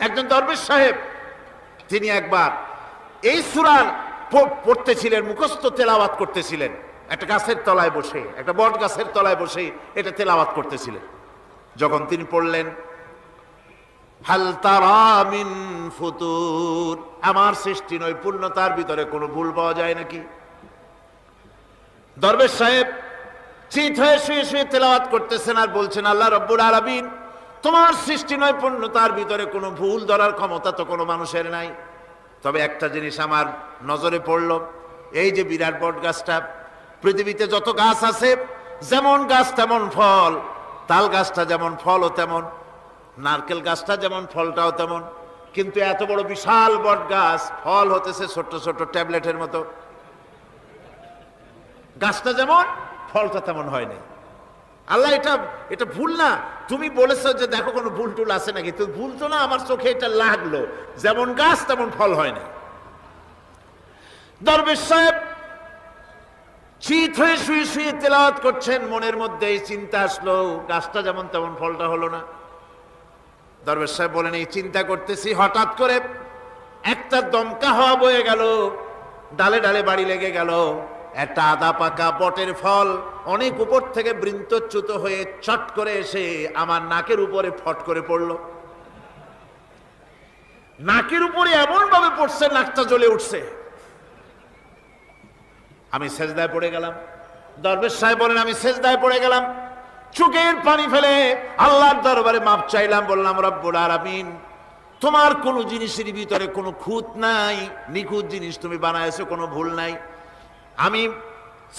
একজন দরবেশ সাহেব তিনি একবার এই সূরা পড়তেছিলেন, মুখস্থ তেলাওয়াত করতেছিলেন, একটা গাছের তলায় বসে, একটা বট গাছের তলায় বসে এটা তেলাওয়াত করতেছিলেন। যখন তিনি পড়লেন হাল তারা মিন ফুতুর, আমার সৃষ্টি নৈপুণ্যতার ভিতরে কোনো ভুল পাওয়া যায় নাকি? দরবেশ সাহেব চিত হয়ে শুয়ে শুয়ে তেলাওয়াত করতেছেন আর বলছেন, আল্লাহ রব্বুল আলামিন, তোমার সৃষ্টি নৈপুণ্যতার ভিতরে কোনো ভুল ধরার ক্ষমতা তো কোনো মানুষের নাই। তবে একটা জিনিস আমার নজরে পড়ল, এই যে বিরাট বট গাছটা, পৃথিবীতে যত গাছ আছে যেমন গাছ তেমন ফল, তাল গাছটা যেমন ফলও তেমন, নারকেল গাছটা যেমন ফলটাও তেমন, কিন্তু এত বড় বিশাল বট গাছ ফল হতেছে ছোট্ট ছোট্ট ট্যাবলেটের মতো। গাছটা যেমন ফলটা তেমন হয় নাই। আল্লাহ এটা ভুল না, তুমি বলেছো যে দেখো কোনো ভুল টুল আছে নাকি, তো ভুল তো না, আমার চোখে এটা লাগলো, যেমন গাছ তেমন ফল হয় না। দরবেশ সাহেব চিত হয়ে শুয়ে শুয়ে তেলাওয়াত করছেন, মনের মধ্যে এই চিন্তা আসলো, গাছটা যেমন তেমন ফলটা হলো না। দরবেশ সাহেব বলেন, এই চিন্তা করতেছি, হঠাৎ করে একটা দমকা হাওয়া বয়ে গেল, ডালে ডালে বাড়ি লেগে গেল, একটা আদা পাকা বটের ফল অনেক উপর থেকে বৃন্তচ্যুত হয়ে চট করে এসে আমার নাকের উপরে ফট করে পড়ল। নাকের উপরে এমন ভাবে পড়ছে, নাকটা জ্বলে উঠছে। আমি সেজদায় পড়ে গেলাম। দরবেশ সাহেব বলেন, আমি সেজদায় পড়ে গেলাম, চোখের পানি ফেলে আল্লাহর দরবারে মাপ চাইলাম, বললাম, রব্বুল আলামিন, তোমার কোনো জিনিসের ভিতরে কোনো খুঁত নাই, নিখুঁত জিনিস তুমি বানাইছো, কোনো ভুল নাই। আমি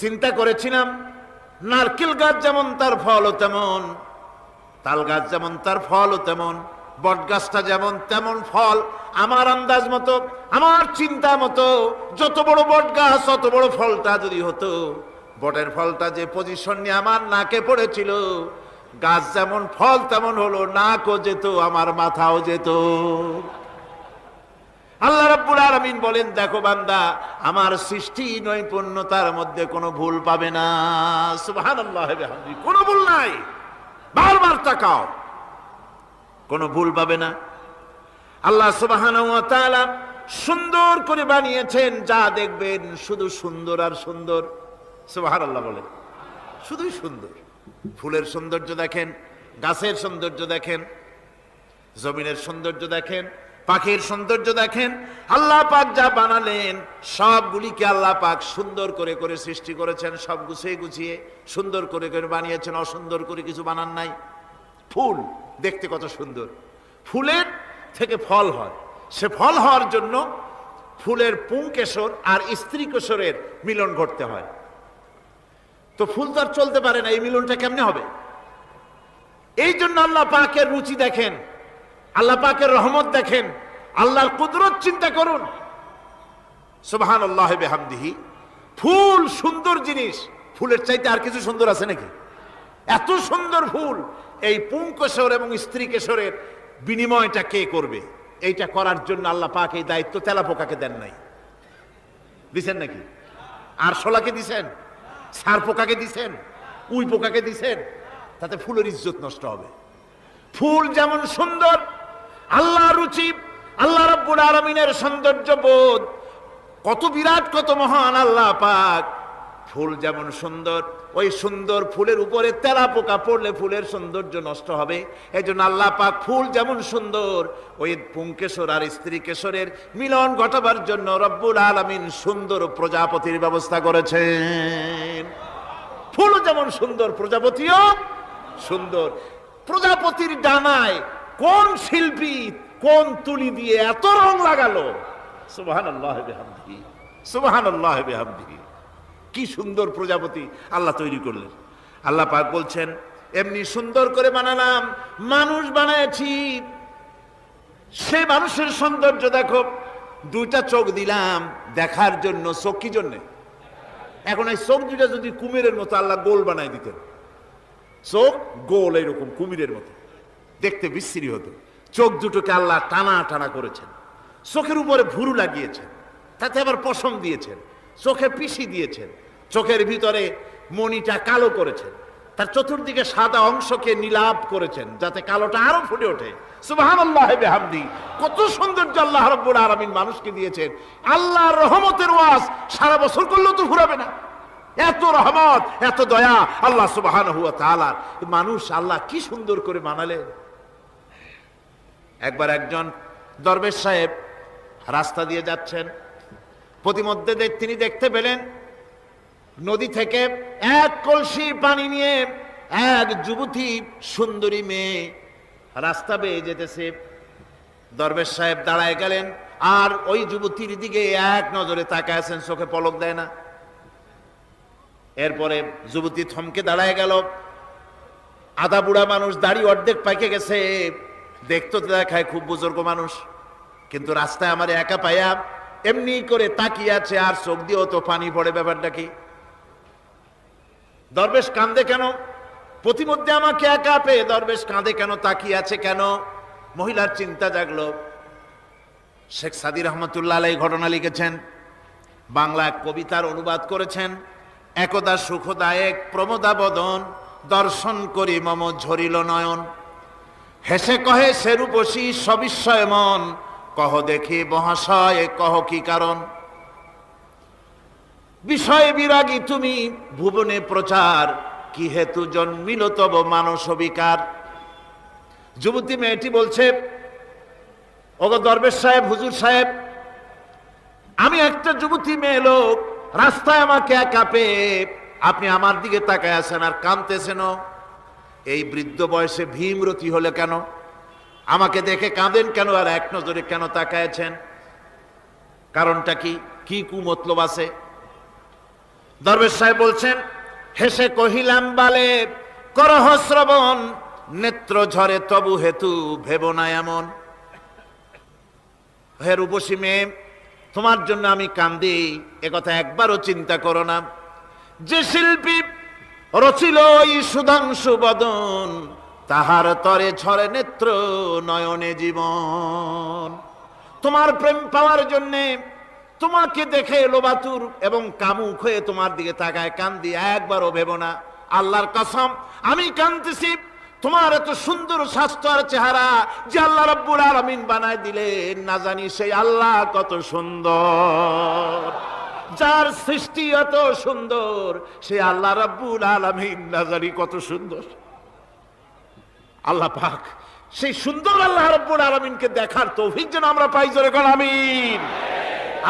চিন্তা করেছিলাম নারকেল গাছ যেমন তার ফলও তেমন, তাল গাছ যেমন তার ফলও তেমন, বট গাছটা যেমন তেমন ফল। আমার আন্দাজ মতো, আমার চিন্তা মতো, যত বড় বট গাছ অত বড় ফলটা যদি হতো, বটের ফলটা যে পজিশন নিয়ে আমার নাকে পড়েছিল, গাছ যেমন ফল তেমন হলো, নাকও যেত, আমার মাথাও যেত। আল্লাহ রাব্বুল আলামিন বলেন, দেখো বান্দা, আমার সৃষ্টি নৈপুণ্যতার মধ্যে কোনো ভুল পাবে না। সুবহানাল্লাহ ওয়া বিহামদিহি, কোনো ভুল নাই, বারবার তাকাও, কোনো ভুল পাবে না। আল্লাহ সুবহানাহু ওয়া তাআলা সুন্দর করে বানিয়েছেন, যা দেখবেন শুধু সুন্দর আর সুন্দর। সুবহানাল্লাহ বলেন, শুধুই সুন্দর। ফুলের সৌন্দর্য দেখেন, গাছের সৌন্দর্য দেখেন, জমিনের সৌন্দর্য দেখেন, পাখির সৌন্দর্য দেখেন। আল্লাহ পাক যা বানালেন সবগুলিকে আল্লাহ পাক সুন্দর করে করে সৃষ্টি করেছেন, সব গুছিয়ে গুছিয়ে সুন্দর করে করে বানিয়েছেন, অসুন্দর করে কিছু বানান নাই। ফুল দেখতে কত সুন্দর, ফুলের থেকে ফল হয়, সে ফল হওয়ার জন্য ফুলের পুংকেশর আর স্ত্রী কেশরের মিলন ঘটতে হয়। তো ফুল তো আর চলতে পারে না, এই মিলনটা কেমনে হবে? এই জন্য আল্লাহ পাকের রুচি দেখেন, আল্লাহ পাকের রহমত দেখেন, আল্লাহর কুদরত চিন্তা করুন। সুবহানাল্লাহি ওয়া বিহামদিহি। ফুল সুন্দর জিনিস, ফুলের চাইতে আর কিছু সুন্দর আছে নাকি? এত সুন্দর ফুল, এই পুংকেশর এবং স্ত্রী কেশরের বিনিময়টা কে করবে? এইটা করার জন্য আল্লাহ পাক এই দায়িত্ব তেলাপোকাকে দেন নাই, দিছেন নাকি? আর শোলাকে দিছেন, সার পোকাকে দিছেন, উই পোকাকে দিছেন, তাতে ফুলের ইজ্জত নষ্ট হবে। ফুল যেমন সুন্দর, আল্লাহ রুচি, আল্লাহ রাব্বুল আলামিনের সৌন্দর্য বোধ কত বিরাট, কত মহান আল্লাহ পাক। ফুল যেমন সুন্দর, ওই সুন্দর ফুলের উপরে তেলাপোকা পড়লে ফুলের সৌন্দর্য নষ্ট হবে। এই জন্য আল্লাহ পাক ফুল যেমন সুন্দর, ওই পুংকেশর আর স্ত্রী কেশরের মিলন ঘটাবার জন্য রব্বুল আলামিন সুন্দর প্রজাপতির ব্যবস্থা করেছেন। ফুল যেমন সুন্দর, প্রজাপতিও সুন্দর। প্রজাপতির ডানায় কোন শিল্পী কোন তুলি দিয়ে এত রং লাগালো! সুবহানাল্লাহ ওয়া বিহামদিহি, সুবহানাল্লাহ ওয়া বিহামদিহি। কি সুন্দর প্রজাপতি আল্লাহ তৈরি করলেন। আল্লাহ পাক বলছেন, এমনি সুন্দর করে বানালাম, মানুষ বানাইছি, সে মানুষের সৌন্দর্য দেখো। দুইটা চোখ দিলাম দেখার জন্য, চোখ কি জন্যে? এখন এই চোখ দুটা যদি কুমিরের মতো আল্লাহ গোল বানাই দিতেন, চোখ গোল এইরকম কুমিরের মতো দেখতে বিশ্রী হতো। চোখ দুটোকে আল্লাহ টানা টানা করেছেন, চোখের উপরে ভুরু লাগিয়েছেন, তাতে আবার পশম দিয়েছেন, চোখে পিসি দিয়েছেন, চোখের ভিতরে মণিটা কালো করেছেন, তার চতুর্দিকে সাদা অংশকে নীলাভ করেছেন যাতে কালোটা আরো ফুটে ওঠে। সুবহানাল্লাহি ওয়া বিহামদিহি। কত সৌন্দর্য আল্লাহ রাব্বুল আলামিন মানুষকে দিয়েছেন। আল্লাহর রহমতের ওয়াজ সারা বছর করলেও তো ফুরাবে না, এত রহমত, এত দয়া আল্লাহ সুবহানাহু ওয়া তাআলা। মানুষ আল্লাহ কি সুন্দর করে বানালেন। একবার একজন দরবেশ সাহেব রাস্তা দিয়ে যাচ্ছেন, প্রতিমধ্যে তিনি দেখতে পেলেন নদী থেকে এক কলসি পানি নিয়ে এক যুবতী সুন্দরী মেয়ে রাস্তা বেয়ে যেতেছে। দরবেশ সাহেব দাঁড়ায় গেলেন আর ওই যুবতীর দিকে এক নজরে তাকায় আছেন, চোখে পলক দেয় না। এরপরে যুবতী থমকে দাঁড়ায় গেল। আধা বুড়া মানুষ, দাড়ি অর্ধেক পাইকে গেছে, দেখতে তো দেখায় খুব বুজুর্গ মানুষ, কিন্তু রাস্তায় আমার একা পাইয়া এমনি করে তাকিয়ে আছে আর চোখ দিয়েও তো পানি পড়ে। ব্যাপারটা কি? দরবেশ কাঁদে কেন? প্রতিমধ্যে আমাকে একা পেয়ে দরবেশ কাঁদে কেন, তাকিয়ে আছে কেন? মহিলার চিন্তা জাগলো। শেখ সাদী রহমতুল্লাহ আলাইহি ঘটনা লিখেছেন, বাংলা কবিতার অনুবাদ করেছেন। একদা সুখদায়ক প্রমোদা বদন, দর্শন করি মম ঝরিল নয়ন। হেসে কহে সে রূপসী সবিস্ময় মন, কহ দেখি মহাশয় কহ কি কারণ। বিষয় বিরাগী তুমি ভুবনে প্রচার, কি হেতু জন্মিল তব মানস বিকার। যুবতী মেয়েটি বলছে, ওগো দরবেশ সাহেব, হুজুর সাহেব, আমি একটা যুবতী মেয়ে লোক, রাস্তায় আমাকে একা পেয়ে আপনি আমার দিকে তাকায় আছেন আর কাঁদতেছেন। এই বৃদ্ধ বয়সে ভীমরতি হলে কেন? আমাকে দেখে কাঁদেন কেন আর এক নজরে কেন তাকায়ছেন? কারণটা কি? কি কুমতলব আছে? দরবেশ সাহেব বলছেন, হেসে কহিলাম বালে করহ শ্রবণ, নেত্র ঝরে তবু হেতু ভেব না এমন। হে রূপসী মেয়ে, তোমার জন্য আমি কান্দি, একথা একবারও চিন্তা করো না। যে শিল্পী রচিল এই সুধাংশু বদন, তাহার তরে ঝরে নেত্র নয়নে জীবন। তোমার প্রেম পাওয়ার জন্যে তোমাকে দেখে লোবাতুর এবং কামুক হয়ে তোমার দিকে তাকায় কান্দি, একবারও ভেব না। আল্লাহর কসম আমি কাঁদতেছি তোমার এত সুন্দর স্বাস্থ্য আর চেহারা যে আল্লাহ রাব্বুল আলামিন বানায় দিলেন, না জানি সেই আল্লাহ কত সুন্দর। যার সৃষ্টি এত সুন্দর সেই আল্লাহ রাব্বুল আলামিন না জানি কত সুন্দর। আল্লাহ পাক সেই সুন্দর আল্লাহ রাব্বুল আলামিনকে দেখার তৌফিক যেন আমরা পাই। জোরে বলেন আমিন,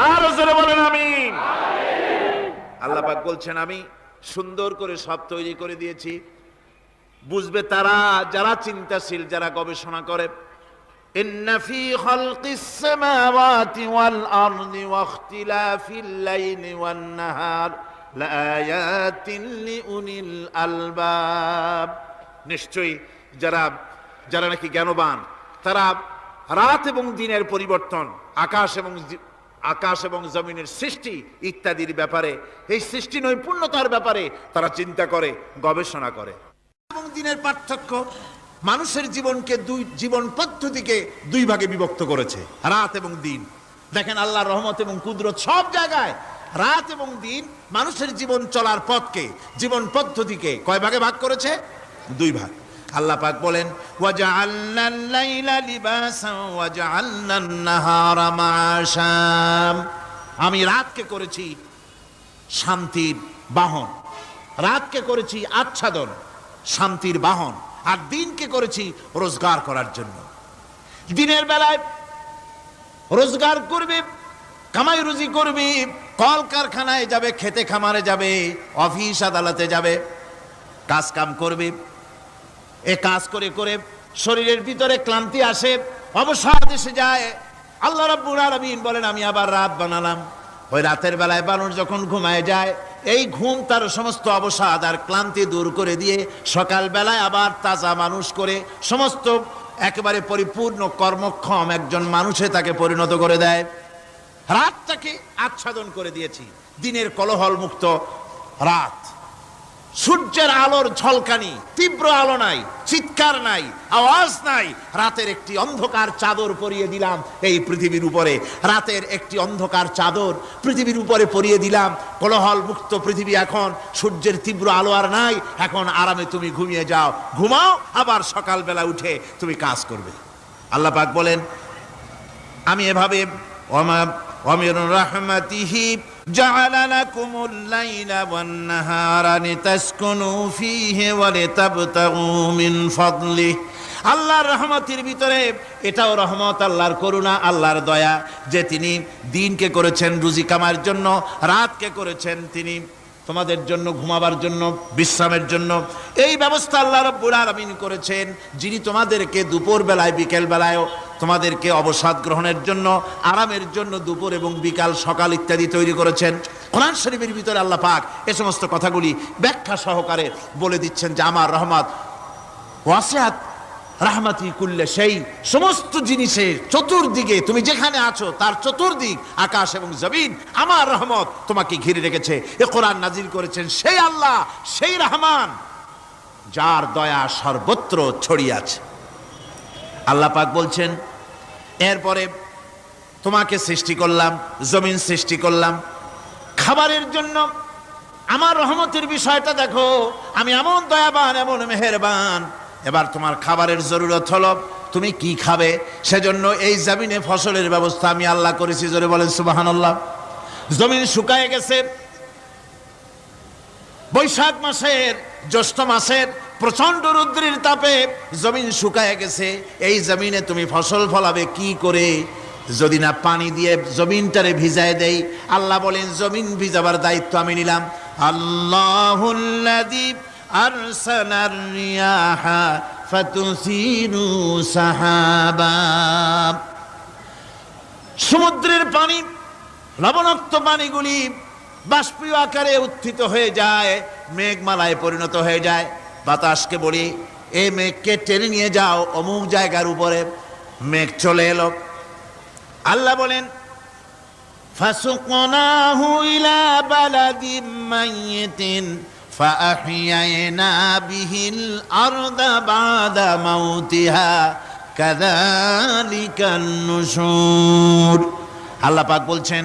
আর জোরে বলেন আমিন। আল্লাহ পাক বলছেন, আমি সুন্দর করে সব তৈরি করে দিয়েছি। বুঝবে তারা যারা চিন্তাশীল, যারা গবেষণা করে। ইন্না ফি খালকিস সামাওয়াতি ওয়াল আরদি ওয়া ইখতিলাফিল লাইলি ওয়ান নাহার লাআয়াতিন লিউলিল আলবাব। নিশ্চয়ই যারা নাকি জ্ঞানবান, তারা রাত এবং দিনের পরিবর্তন, আকাশ এবং জমিনের সৃষ্টি ইত্যাদির ব্যাপারে, এই সৃষ্টি নৈপুণ্যতার ব্যাপারে তারা চিন্তা করে, গবেষণা করে। এবং দিনের পার্থক্য মানুষের জীবনকে জীবন পদ্ধতিকে দুই ভাগে বিভক্ত করেছে, রাত এবং দিন। দেখেন আল্লাহর রহমত এবং কুদরত সব জায়গায়। রাত এবং দিন মানুষের জীবন চলার পথকে, জীবন পদ্ধতিকে কয় ভাগে ভাগ করেছে? দুই ভাগ। আল্লাহ পাক বলেন, ওয়াজআলনাল লাইলা লিবাসান ওয়াজআলনান নাহারা মাআশা। আমি রাতকে করেছি শান্তির বাহন, রাতকে করেছি আচ্ছাদন, শান্তির বাহন, আর দিনকে করেছি রোজগার করার জন্য। দিনের বেলায় রোজগার করবে, কামাই রুজি করবে, কল কারখানায় যাবে, খেতে খামারে যাবে, অফিস আদালতে যাবে, কাজ কাম করবে। এ কাজ করে করে শরীরের ভিতরে ক্লান্তি আসে, অবসাদ এসে যায়। আল্লাহ রাব্বুল আলামিন বলেন, আমি আবার রাত বানালাম। ওই রাতের বেলায় মানুষ যখন ঘুমায় যায়, এই ঘুম তার সমস্ত অবসাদ আর ক্লান্তি দূর করে দিয়ে সকাল বেলায় আবার তাজা মানুষ করে সমস্ত একেবারে পরিপূর্ণ কর্মক্ষম একজন মানুষে তাকে পরিণত করে দেয়। রাতটাকে আচ্ছাদন করে দিয়েছি, দিনের কোলাহল মুক্ত রাত। সূর্যের আলোর ঝলকানি, তীব্র আলো নাই, চিৎকার নাই, আওয়াজ নাই। রাতের একটি অন্ধকার চাদর পরিয়ে দিলাম এই পৃথিবীর উপরে। রাতের একটি অন্ধকার চাদর পৃথিবীর উপরে পরিয়ে দিলাম। কোলাহল মুক্ত পৃথিবী। এখন সূর্যের তীব্র আলো আর নাই। এখন আরামে তুমি ঘুমিয়ে যাও, ঘুমাও, আবার সকালবেলা উঠে তুমি কাজ করবে। আল্লাহ পাক বলেন, আমি এভাবে ওয়ামির রাহমাতিহি জাআলা লাকুমুল লাইলা ওয়ান নাহারা লিতাসকুনু ফীহি ওয়া লিতাবতাগু মিন ফাদলিহি। আল্লাহর রহমতের ভিতরে এটাও রহমত, আল্লাহর করুণা, আল্লাহর দয়া যে তিনি দিনকে করেছেন রুজি কামার জন্য, রাতকে করেছেন তিনি তোমাদের জন্য ঘুমাবার জন্য, বিশ্রামের জন্য। এই ব্যবস্থা আল্লাহ রাব্বুল আলামিন করেছেন, যিনি তোমাদেরকে দুপুর বেলায় বিকেল বেলায়ও তোমাদেরকে অবসাদ গ্রহণের জন্য, আরামের জন্য দুপুর এবং বিকাল সকাল ইত্যাদি তৈরি করেছেন। কোরআন শরীফের ভিতরে আল্লাহ পাক এ সমস্ত কথাগুলি ব্যাখ্যা সহকারে বলে দিচ্ছেন যে আমার রহমত ওয়াসিআত রাহমাতি কুল্লে, সেই সমস্ত জিনিসের চতুর্দিকে তুমি যেখানে আছো তার চতুর্দিক আকাশ এবং জমিন আমার রহমত তোমাকে ঘিরে রেখেছে। এ কোরআন নাজিল করেছেন সেই আল্লাহ, সেই রহমান যার দয়া সর্বত্র ছড়িয়ে আছে। আল্লাহ পাক বলছেন এরপরে তোমাকে সৃষ্টি করলাম, জমিন সৃষ্টি করলাম খাবারের জন্য। আমার রহমতের বিষয়টা দেখো, আমি এমন দয়াবান, এমন মেহেরবান। এবার তোমার খাবারের জরুরত হলো তুমি কি খাবে, সেজন্য এই জমিনে ফসলের ব্যবস্থা আমি আল্লাহ করেছি। জোরে বলেন সুবহানাল্লাহ। জমিন শুকায় গেছে, বৈশাখ মাসের জ্যৈষ্ঠ মাসের প্রচন্ড রৌদ্রের তাপে জমিন শুকায় গেছে। এই জমিনে তুমি ফসল ফলাবে কি করে যদি না পানি দিয়ে জমিনটারে ভিজায় দেই। আল্লাহ বলেন জমিন ভিজাবার দায়িত্ব আমি নিলাম। আল্লাহুল্লাযী আরসালার রিয়াহা ফাতুসিরু সাহাবা। সমুদ্রের পানি, লবণাক্ত পানিগুলি বাষ্পীয় আকারে উত্থিত হয়ে যায়, মেঘমালায় পরিণত হয়ে যায়। বাতাসকে বলি এই মেঘকে টেনে নিয়ে যাও অমুক জায়গার উপরে। মেঘ চলে এলো। আল্লাহ বলেন ফাসুকনাহু ইলা বালাদিম মাইয়িতিন ফাআহইয়ানা বিহিল আরদা বাদা মাউতিহা কাযালিকান নুশুর। আল্লাহ পাক বলছেন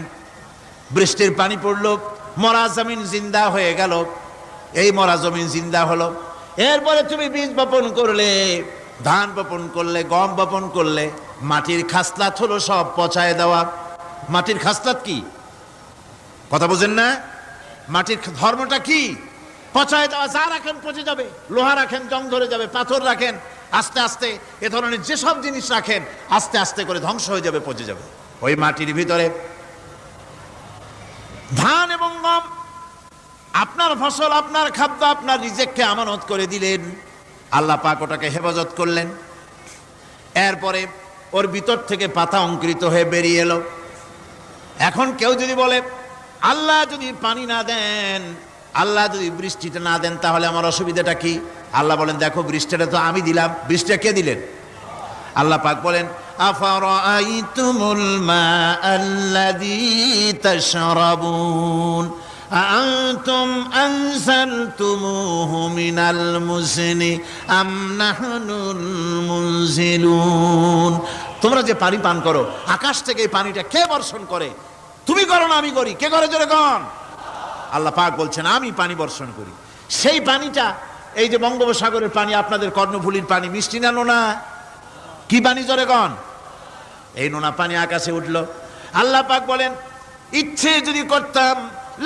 বৃষ্টির পানি পড়লো, মরা জমিন জিন্দা হয়ে গেল। এই মরা জমিন জিন্দা হলো। এরপরে তুমি বীজ বপন করলে, ধান বপন করলে, গম বপন করলে, মাটির খাসলাত হলো সব পচায় দেওয়া। মাটির খাসলাত কি কথা বোঝেন না? মাটির ধর্মটা কি? পচায় দেওয়া। যা রাখেন পচে যাবে, লোহা রাখেন জং ধরে যাবে, পাথর রাখেন আস্তে আস্তে এ ধরনের যেসব জিনিস রাখেন আস্তে আস্তে করে ধ্বংস হয়ে যাবে, পচে যাবে। ওই মাটির ভিতরে ধান এবং গম, আপনার ফসল, আপনার খাদ্য, আপনার রিজেককে আমানত করে দিলেন। আল্লাহ পাক ওটাকে হেফাজত করলেন। এরপরে ওর ভিতর থেকে পাতা অঙ্কুরিত হয়ে বেরিয়ে এলো। এখন কেউ যদি বলে আল্লাহ যদি পানি না দেন, আল্লাহ যদি বৃষ্টিটা না দেন, তাহলে আমার অসুবিধাটা কি? আল্লাহ বলেন দেখো বৃষ্টিটা তো আমি দিলাম। বৃষ্টিটা কে দিলেন? আল্লাহ পাক বলেন আফারাআইতুমুল মাআল্লাযী তাশরাবুন আআনতুম আনজালতুমুহু মিনাল মুজনি আম নাহনুল মুনজিলুন। তোমরা যে পানি পান করো, আকাশ থেকে এই পানিটা কে বর্ষণ করে? তুমি করো না আমি করি? কে করে জোরে কন? আল্লাহ পাক বলছেন আমি পানি বর্ষণ করি। সেই পানিটা এই যে বঙ্গোপসাগরের পানি, আপনাদের কর্ণফুলীর পানি, মিষ্টি না নোনা? কি পানি জোরে কন? এই নোনা পানি আকাশে উঠলো। আল্লাহ পাক বলেন ইচ্ছে যদি করতাম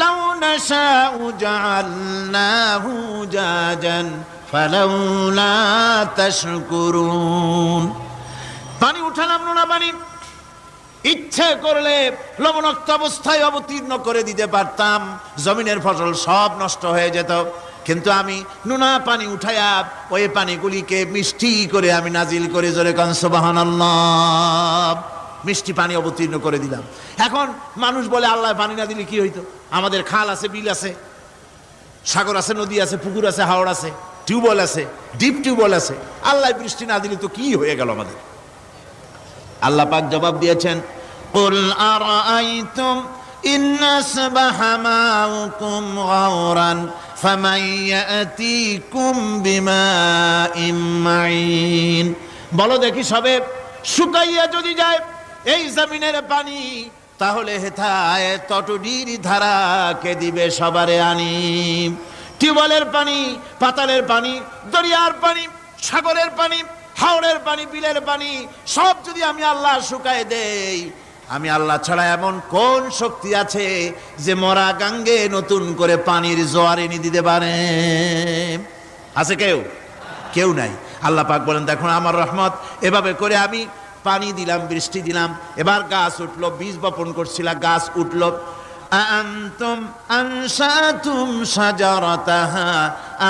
লাউ নাশাউ জাআলনাহু জাজান ফালাউলা তাশকুরুন। পানি উঠালাম, নোনা পানি, ইচ্ছে করলে লবণাক্ত অবস্থায় অবতীর্ণ করে দিতে পারতাম, জমিনের ফসল সব নষ্ট হয়ে যেত। কিন্তু আমি নোনা পানি উঠাইয়া ওই পানিগুলিকে মিষ্টি করে আমি নাজিল করে জোরে কান সুবহানাল্লাহ, মিষ্টি পানি অবতীর্ণ করে দিলাম। এখন মানুষ বলে আল্লাহ পানি না দিলে কি হইতো? আমাদের খাল আছে, বিল আছে, সাগর আছে, নদী আছে, পুকুর আছে, হাওড় আছে, টিউবওয়েল আছে, ডিপ টিউবওয়েল আছে। আল্লাহ বৃষ্টি না দিলে তো কি হয়ে গেল আমাদের? আল্লাহ পাক জবাব দিয়েছেন কুল আরাআইতুম ইন আসবাহা মাউকুম গাওরান ফামান ইয়াতিকুম বিমাইম মাইন। বলো দেখি সবে শুকাইয়া যদি যায় এই জমিনের পানি, তাহলে হেথায় তটডির ধারা কে দিবে সবারে আনি? টিউবওয়েলের পানি, পাতালের পানি, দরিয়ার পানি, সাগরের পানি, হাওড়ের পানি, বিলের পানি সব যদি আমি আল্লাহ শুকায় দেই, আমি আল্লাহ ছাড়া এমন কোন শক্তি আছে যে মরা গাঙ্গে নতুন করে পানির জোয়ার এনে দিতে পারে? আছে কেউ? কেউ নাই। আল্লাহ পাক বলেন, দেখুন আমার রহমত, এভাবে করে আমি পানি দিলাম, বৃষ্টি দিলাম, এবার গাছ উঠলো, বীজ বপন করছিলাম, গাছ উঠলো। আনতুম আনশাতুম শাজারাতাহা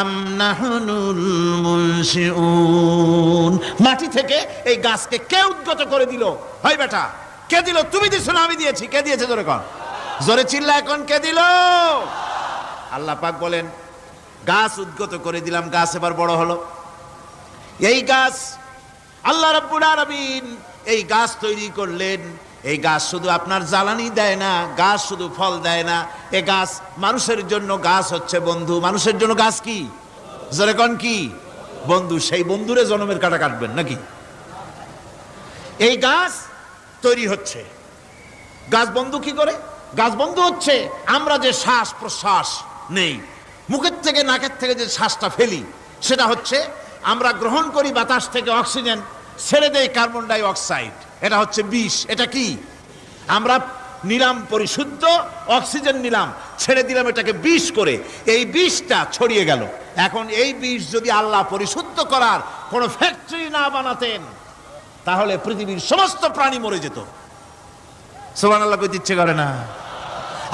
আম নাহনুল মুনশিউন। মাটি থেকে এই গাছকে কে উদ্গত করে দিল? হয় বেটা, কে দিল? তুমি দিছো না আমি দিয়েছি? কে দিয়েছে? জোরে কর, জোরে চিল্লা এখন, কে দিল? আল্লাহ পাক বলেন, গাছ উদ্গত করে দিলাম, গাছ এবার বড় হলো। এই গাছ আল্লাহ রাব্বুল আলামিন এই গাছ তৈরি করলেন। এই গাছ শুধু আপনার জ্বালানি দেয় না, গাছ শুধু ফল দেয় না, এ গাছ মানুষের জন্য, গাছ হচ্ছে বন্ধু। মানুষের জন্য গাছ কি? জোরে কোন কি? বন্ধু। সেই বন্ধুরে জন্মের কাটা কাটবেন নাকি? এই গাছ তৈরি হচ্ছে। গাছ বন্ধু কি করে? গাছ বন্ধু হচ্ছে আমরা যে শ্বাস প্রশ্বাস নেই, মুখের থেকে নাকের থেকে যে শ্বাসটা ফেলি, সেটা হচ্ছে আমরা গ্রহণ করি বাতাস থেকে অক্সিজেন, ছেড়ে দেয় কার্বন ডাই অক্সাইড। এটা হচ্ছে বিষ। এটা কি? আমরা নিলাম পরিশুদ্ধ অক্সিজেন, নিলাম, ছেড়ে দিলাম এটাকে বিষ করে, এই বিষটা ছড়িয়ে গেল। এখন এই বিষ যদি আল্লাহ পরিশুদ্ধ করার কোন ফ্যাক্টরি না বানাতেন, তাহলে পৃথিবীর সমস্ত প্রাণী মরে যেত। সুবহানাল্লাহ কইতে ইচ্ছে করে না?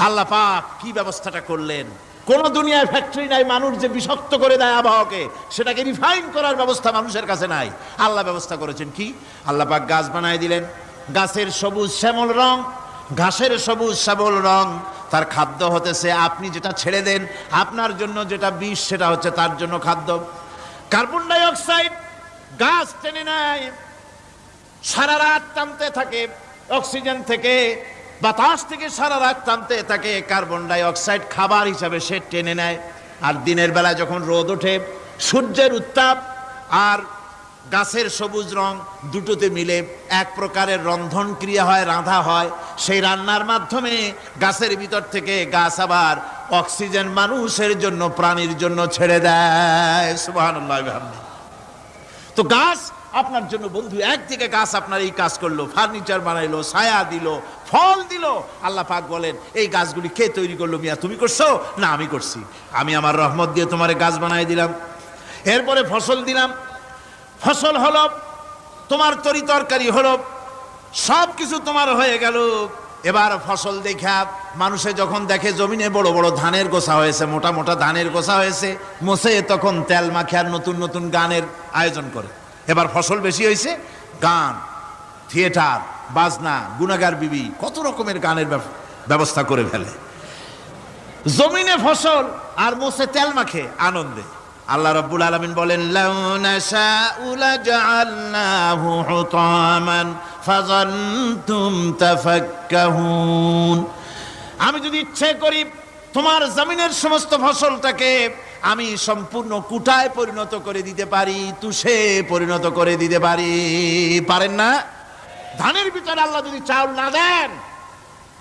আল্লাহ পাক কি ব্যবস্থাটা করলেন! কোন দুনিয়ায় ফ্যাক্টরি নাই, মানুষ যে বিষাক্ত করে দেয় আবহাওয়াকে, সেটাকে রিফাইন করার ব্যবস্থা মানুষের কাছে নাই। আল্লাহ ব্যবস্থা করেছেন কি? আল্লাহ পাক গাছ বানায় দিলেন। গাছের সবুজ শ্যামল রং, ঘাসের সবুজ শ্যামল রং, তার খাদ্য হতেছে আপনি যেটা ছেড়ে দেন, আপনার জন্য যেটা বিষ, সেটা হচ্ছে তার জন্য খাদ্য। কার্বন ডাই অক্সাইড গাছ টেনে নেয়, সারা রাত টানতে থাকে অক্সিজেন থেকে, বাতাস থেকে সারা রাত টানতে থাকে কার্বন ডাই অক্সাইড, খাবার হিসাবে সে টেনে নেয়। আর দিনের বেলা যখন রোদ ওঠে, সূর্যের উত্তাপ আর গাছের সবুজ রং দুটোতে মিলে এক প্রকারের রন্ধন ক্রিয়া হয়, রাঁধা হয়। সেই রান্নার মাধ্যমে গাছের ভিতর থেকে গাছ আবার অক্সিজেন মানুষের জন্য, প্রাণীর জন্য ছেড়ে দেয়। সুবহানাল্লাহ। তো গাছ আপনার জন্য বন্ধু। একদিকে গাছ আপনার এই কাজ করলো, ফার্নিচার বানাইলো, ছায়া দিল, ফল দিল। আল্লাহ পাক বলেন, এই গাছগুলি কে তৈরি করলো? মিয়া তুমি করছো না আমি করছি? আমি আমার রহমত দিয়ে তোমারে গাছ বানাই দিলাম। এরপরে ফসল দিলাম, ফসল হলো, তোমার তরি তরকারি হলো, সব কিছু তোমার হয়ে গেল। এবার ফসল দেখা মানুষে যখন দেখে জমিনে বড় বড় ধানের গোছা হয়েছে, মোটা মোটা ধানের গোছা হয়েছে, মোছে তখন তেল মাখে আর নতুন নতুন গানের আয়োজন করে। এবার ফসল বেশি হয়েছে, গান, থিয়েটার, বাজনা, গুনাগার বিবি, কত রকমের গানের ব্যবস্থা করে ফেলে। জমিনে ফসল আর মোছে তেল মাখে আনন্দে। আল্লাহ রাব্বুল আলামিন বলেন, লাউ নাশাউ লাজআলনাহু হুতামান ফাযানতুম তাফাক্কাহুন। আমি যদি ইচ্ছে করি তোমার জমিনের সমস্ত ফসলটাকে আমি সম্পূর্ণ কুটায় পরিণত করে দিতে পারি, তুষে পরিণত করে দিতে পারি। পারেন না? ধানের ভিতরে আল্লাহ যদি চাউল না দেন,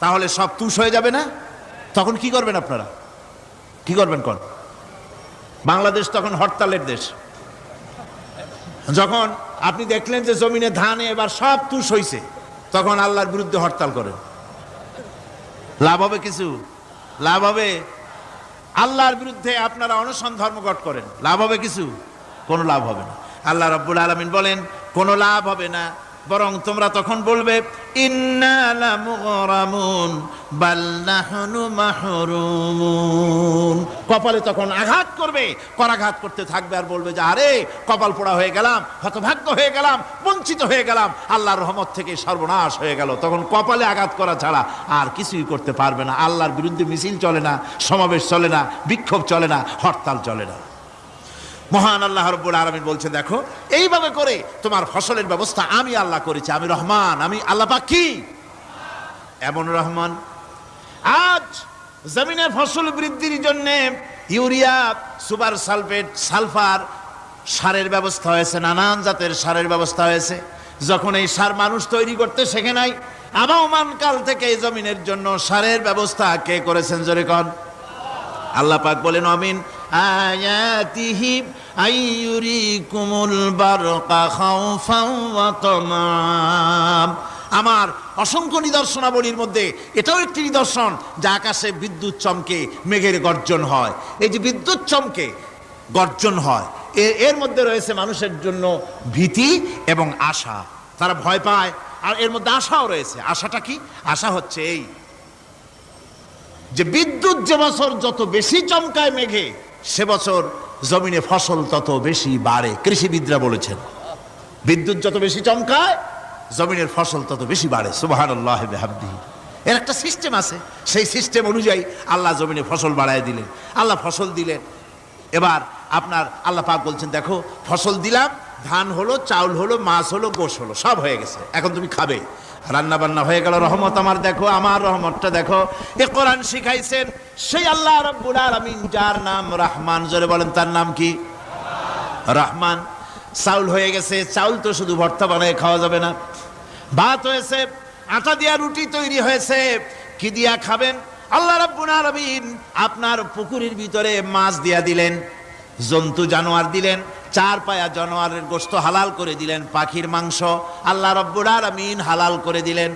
তাহলে সব তুষ হয়ে যাবে না? তখন কি করবেন আপনারা? কি করবেন? কোন বাংলাদেশ তখন হরতালের দেশ। যখন আপনি দেখলেন যে জমিনে ধানে এবার সব তুষ হইছে, তখন আল্লাহর বিরুদ্ধে হরতাল করেন। লাভ হবে কিছু? লাভ হবে? আল্লাহর বিরুদ্ধে আপনারা অনশন ধর্মঘট করেন, লাভ হবে কিছু? কোনো লাভ হবে না। আল্লাহ রাব্বুল আলামিন বলেন, কোনো লাভ হবে না, বরং তোমরা তখন বলবে, ইন্না লামুগরামুন বাল নাহনু মাহরুমুন। কপালে তখন আঘাত করবে, করাঘাত করতে থাকবে আর বলবে যে আরে কপাল পোড়া হয়ে গেলাম, হতভাগ্য হয়ে গেলাম, বঞ্চিত হয়ে গেলাম, আল্লাহর রহমত থেকে সর্বনাশ হয়ে গেল। তখন কপালে আঘাত করা ছাড়া আর কিছুই করতে পারবে না। আল্লাহর বিরুদ্ধে মিছিল চলে না, সমাবেশ চলে না, বিক্ষোভ চলে না, হরতাল চলে না। মহান আল্লাহ রাব্বুল আলামিন বলছে, দেখো এইভাবে করে তোমার ফসলের ব্যবস্থা আমি আল্লাহ করেছি। আমি রহমান, আমি আল্লাহ পাক কি এমন রহমান। আজ জমিনে ফসল বৃদ্ধির জন্য ইউরিয়া, সুপার সালফেট, সালফার সারের ব্যবস্থা হয়েছে, নানান জাতের সারের ব্যবস্থা হয়েছে। যখন এই সার মানুষ তৈরি করতে শেখে নাই, আবহমান কাল থেকে এই জমিনের জন্য সারের ব্যবস্থা কে করেছেন? জোরে কোন। আল্লাহ পাক বলেন, আমিন আয়াতিহি আইয়ুরিকুমুল বারকা খাউফান ওয়া তামা। আমার অসংখ্য নিদর্শনাবলীর মধ্যে এটাও একটি নিদর্শন যে আকাশে বিদ্যুৎ চমকে মেঘের গর্জন হয়। এই যে বিদ্যুৎ চমকে গর্জন হয়, এর মধ্যে রয়েছে মানুষের জন্য ভীতি এবং আশা। তারা ভয় পায়, আর এর মধ্যে আশাও রয়েছে। আশাটা কি? আশা হচ্ছে এই যে বিদ্যুৎ যে বছর যত বেশি চমকায় মেঘে, সে বছর জমিনে ফসল তত বেশি বাড়ে। কৃষিবিদরা বলেছেন বিদ্যুৎ যত বেশি চমকায় জমিনের ফসল তত বেশি বাড়ে। সুবহানাল্লাহ ওয়া বিহামদিহি। এর একটা সিস্টেম আছে, সেই সিস্টেম অনুযায়ী আল্লাহ জমিনে ফসল বাড়ায় দিলেন। আল্লাহ ফসল দিলেন। এবার আপনার আল্লাহ পাক বলছেন, দেখো ফসল দিলাম, ধান হলো, চাউল হলো, মাছ হলো, গোশ হলো, সব হয়ে গেছে, এখন তুমি খাবে। রান্না বান্না হয়ে গেল, রহমত আমার দেখো, আমার রহমতটা দেখো। এ কোরআন শিখাইছেন সেই আল্লাহ রাব্বুল আলামিন, যার নাম রহমান। জোরে বলেন, তার নাম কি? রহমান। চাউল হয়ে গেছে, চাউল তো শুধু ভর্তা বানায় খাওয়া যাবে না। ভাত হয়েছে, আটা দিয়া রুটি তৈরি হয়েছে, কি দিয়া খাবেন? আল্লাহ রাব্বুল আলামিন আপনার পুকুরের ভিতরে মাছ দিয়া দিলেন, জন্তু জানোয়ার দিলেন, চার পায়া জানোয়ারের গোশত হালাল করে দিলেন, পাখির মাংস আল্লাহ রাব্বুল আলামিন হালাল করে দিলেন।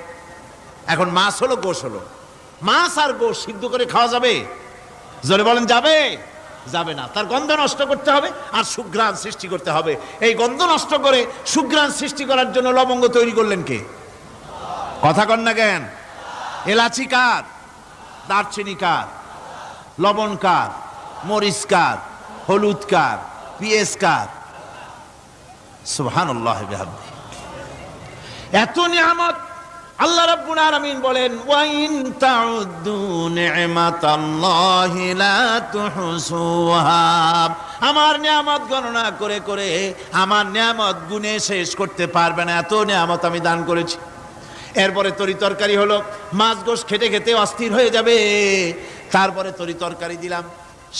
এখন মাছ হলো, গোশ হলো। মাছ আর গোশ সিদ্ধ করে খাওয়া যাবে? জোরে বলেন, যাবে? যাবে না। তার গন্ধ নষ্ট করতে হবে আর সুঘ্রাণ সৃষ্টি করতে হবে। এই গন্ধ নষ্ট করে সুঘ্রাণ সৃষ্টি করার জন্য লবঙ্গ তৈরি করলেন কে? কথা কন না কেন? এলাচি কার? দারচিনি কার? লবণ কার? মরিচ কার? হলুদ কার? পিঁয়াজ কার? সুবহানাল্লাহ ওয়া বিহামদিহি। এত নিয়ামত আল্লাহ রাব্বুল আলামিন বলেন, ওয়া ইন তাউদ্দু নি'মাতাল্লাহি লা তুহসুহা। আমার নিয়ামত গণনা করে করে আমার নিয়ামত গুণে শেষ করতে পারবে না, এত নিয়ামত আমি দান করেছি। এরপরে তরি তরকারি হলো, মাছ গোশ খেতে খেতে অস্থির হয়ে যাবে। তারপরে তরি তরকারি দিলাম,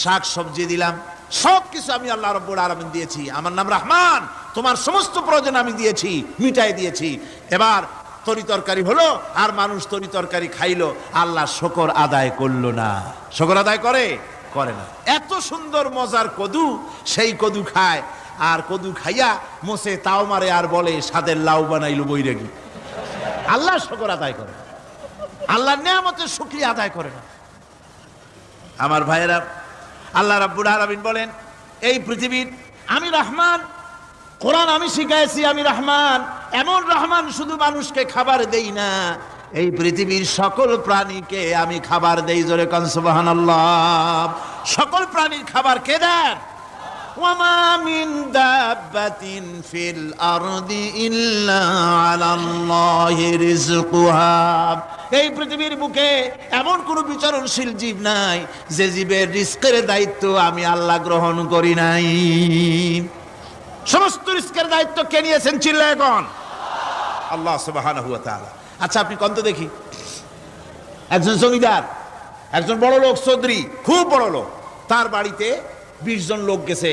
শাক সবজি দিলাম, সব কিছু আমি আল্লাহ রাব্বুল আলামিন দিয়েছি। আমার নাম রহমান, তোমার সমস্ত প্রয়োজন আমি দিয়েছি, মিটাই দিয়েছি। এবার তরি তরকারি হলো, আর মানুষ তরি তরকারি খাইলো, আল্লাহ শুকর আদায় করলো না। শুকর আদায় করে? করে না। এত সুন্দর মজার কদু, সেই কদু খায়, আর কদু খাইয়া মোসে তাও মারে আর বলে স্বাদের লাউ বানাইলো বৈরাগী। আল্লাহ শুকর আদায় করে, আল্লাহর নিয়ামতের শুকরিয়া আদায় করে না। আমার ভাইয়েরা, আল্লাহ রাব্বুল আলামিন বলেন, এই পৃথিবীর আমি রহমান, কোরআন আমি শিখাইছি আমি রহমান। এমন রহমান শুধু মানুষকে খাবার দেই না, এই পৃথিবীর সকল প্রাণীকে আমি খাবার দেই। জোরে কান সুবহানাল্লাহ। সকল প্রাণীর খাবার কে দেন? ওয়ামা মিন দাব্বাতিন ফিল আরদি ইল্লা আলাল্লাহি রিজকুহা। এই পৃথিবীর বুকে এমন কোন বিচরণশীল জীব নাই যে জীবের রিজকের দায়িত্ব আমি আল্লাহ গ্রহণ করি নাই। সমস্ত রিজকের দায়িত্ব কে নিয়েছেন? চিল্লায় এখন আল্লাহ সুবহানাহু ওয়া তাআলা। আচ্ছা, আপনি কোন তো দেখি, একজন জমিদার, একজন বড় লোক, চৌধুরী, খুব বড় লোক, তার বাড়িতে 20 জন লোক গেছে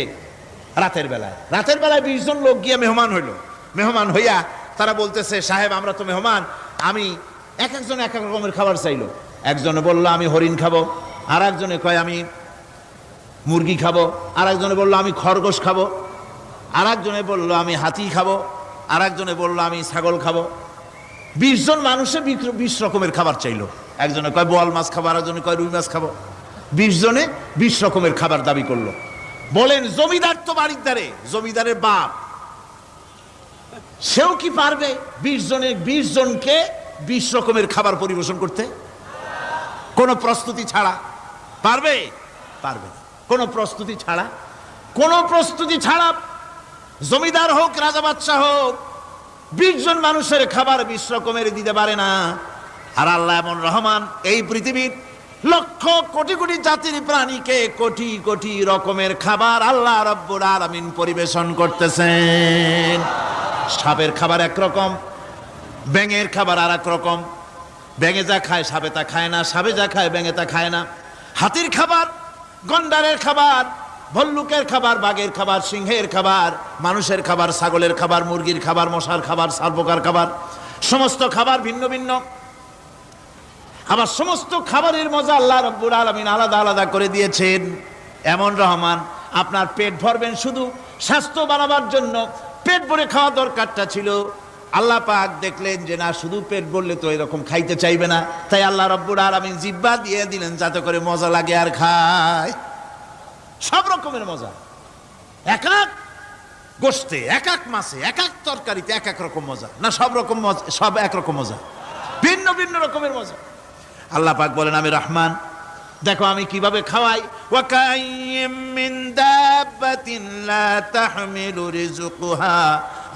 রাতের বেলায়। রাতের বেলায় 20 জন লোক গিয়ে মেহমান হইল। মেহমান হইয়া তারা বলতেছে, সাহেব আমরা তো মেহমান, আমি একজন এক এক রকমের খাবার চাইলো। একজনে বললো আমি হরিণ খাবো, আর একজনে কয় আমি মুরগি খাবো, আর একজনে বললো আমি খরগোশ খাবো, আর একজনে বললো আমি হাতি খাবো, আর একজনে বললো আমি ছাগল খাবো। 20 জন মানুষে 20 রকমের খাবার চাইলো। একজনে কয় বোয়াল মাছ খাবো, আর একজনে কয় রুই মাছ খাবো। 20 জনে 20 রকমের খাবার দাবি করলো। বলেন জমিদার তো বাড়িদারে, জমিদারের বাপ, সেও কি পারবে 20 জনকে 20 রকমের খাবার পরিবেশন করতে? কোনো প্রস্তুতি ছাড়া পারবে? পারবে না। কোনো প্রস্তুতি ছাড়া, কোনো প্রস্তুতি ছাড়া জমিদার হোক, রাজা বাদশাহ হোক, 20 জন মানুষের খাবার 20 রকমের দিতে পারে না। আর আল্লাহ এমন রহমান, এই পৃথিবীর লক্ষ কোটি কোটি জাতির প্রাণীকে কোটি কোটি রকমের খাবার আল্লাহ রাব্বুল আলামিন পরিবেশন করতেছেন। সাপের খাবার একরকম, ব্যাঙের খাবার আর এক রকম। ব্যাঙে যা খায় সাপে তা খায় না, সাপে যা খায় ব্যাঙে তা খায় না। হাতির খাবার, গন্ডারের খাবার, ভল্লুকের খাবার, বাঘের খাবার, সিংহের খাবার, মানুষের খাবার, ছাগলের খাবার, মুরগির খাবার, মশার খাবার, সারপোকার খাবার, সমস্ত খাবার ভিন্ন ভিন্ন। আবার সমস্ত খাবারের মজা আল্লাহ রাব্বুল আলামিন আলাদা আলাদা করে দিয়েছেন। এমন রহমান, আপনার পেট ভরবেন শুধু স্বাস্থ্য বানাবার জন্য, পেট ভরে খাওয়া দরকারটা ছিল। আল্লাহ পাক দেখলেন যে না, শুধু পেট ভরলে তো এরকম খাইতে চাইবে না, তাই আল্লাহ রব্বুল আলামিন জিহ্বা দিয়ে দিলেন যাতে করে মজা লাগে আর খায়। সব রকমের মজা, এক এক গোশতে, এক এক মাছে, এক এক তরকারিতে এক এক রকম মজা, না সব রকম মজা, সব একরকম মজা, ভিন্ন ভিন্ন রকমের মজা। আল্লাহ পাক বলেন আমি রহমান, দেখো আমি কিভাবে খাওয়াই। ওয়াকাইয়িম মিন দাব্বাতিন লা তাহমিলু রিজকুহা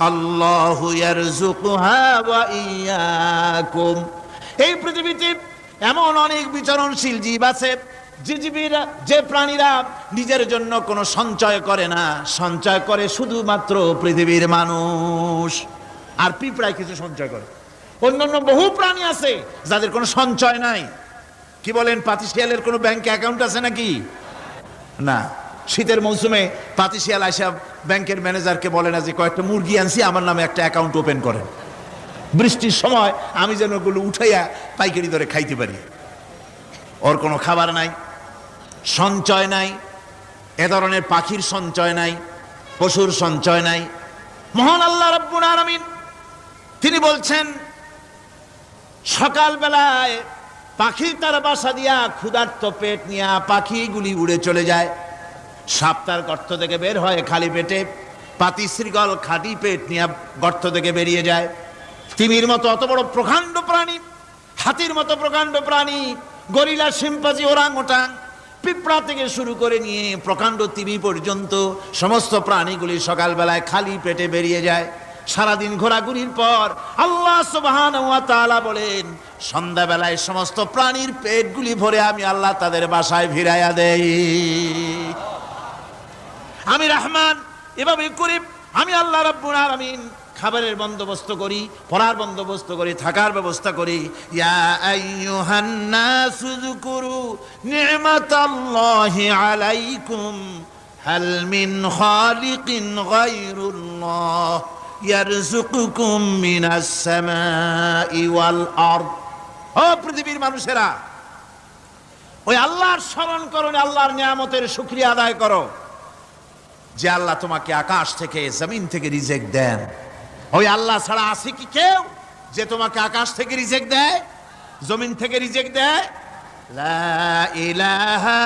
আল্লাহু ইয়ারযুকুহা ওয়া ইয়্যাকুম। এই পৃথিবীতে এমন অনেক বিচরণশীল জীব আছে যে প্রাণীরা নিজের জন্য কোনো সঞ্চয় করে না, সঞ্চয় করে শুধুমাত্র পৃথিবীর মানুষ। আর পিঁপড়ায় কিছু সঞ্চয় করে। অন্যান্য বহু প্রাণী আছে যাদের কোনো সঞ্চয় নাই। কি বলেন, পাতিশিয়ালের কোনো ব্যাংকে অ্যাকাউন্ট আছে নাকি? না। শীতের মৌসুমে পাতিশিয়াল আইসা ব্যাংকের ম্যানেজারকে বলে না যে কয়েকটা মুরগি আনছি, আমার নামে একটা অ্যাকাউন্ট ওপেন করেন, বৃষ্টির সময় আমি যেন ওগুলো উঠাইয়া পাইকারি দরে খাইতে পারি। ওর কোনো খাবার নাই, সঞ্চয় নাই, এ ধরনের পাখির সঞ্চয় নাই, পশুর সঞ্চয় নাই। মহান আল্লাহ রাব্বুল আলামিন তিনি বলছেন, সকালবেলায় পাখি তার বাসা দিয়া ক্ষুধার্ত পেট নিয়ে পাখিগুলি উড়ে চলে যায়। সাপ তার গর্ত থেকে বের হয় খালি পেটে, পাতি শৃগল খাঁটি পেট নিয়ে গর্ত থেকে বেরিয়ে যায়। তিমির মতো অত বড় প্রকাণ্ড প্রাণী, হাতির মতো প্রকাণ্ড প্রাণী, গরিলা, শিম্পাঞ্জি, ওরাংওটাং, পিঁপড়া থেকে শুরু করে নিয়ে প্রকাণ্ড তিমি পর্যন্ত সমস্ত প্রাণীগুলি সকালবেলায় খালি পেটে বেরিয়ে যায়। সারাদিন ঘোরাঘুরির পর আল্লাহ সুবহানাহু ওয়া তাআলা বলেন, সন্ধ্যাবেলায় সমস্ত প্রাণীর পেটগুলি ভরে আমি আল্লাহ তাদের বাসায় ফিরাইয়া দেই। আমি রহমান, এভাবে করে আমি আল্লাহ রাব্বুল আলামিন খাবারের বন্দোবস্ত করি, পড়ার বন্দোবস্ত করি, থাকার ব্যবস্থা করি। ইয়া আইয়ুহান নাসু যুকুরু নি'মাতাল্লাহি আলাইকুম হাল মিন খালিকিন গায়রুল্লাহ ইয়ারযুকুকুম মিনাস সামাই ওয়াল আরদ। ও পৃথিবীর মানুষেরা, ওই আল্লাহর স্মরণ করো, আল্লাহর নিয়ামতের শুকরিয়া আদায় করো যে আল্লাহ তোমাকে আকাশ থেকে জমিন থেকে রিজিক দেন। ওই আল্লাহ ছাড়া আছে কি কেউ যে তোমাকে আকাশ থেকে রিজিক দেয়, জমিন থেকে রিজিক দেয়? লা ইলাহা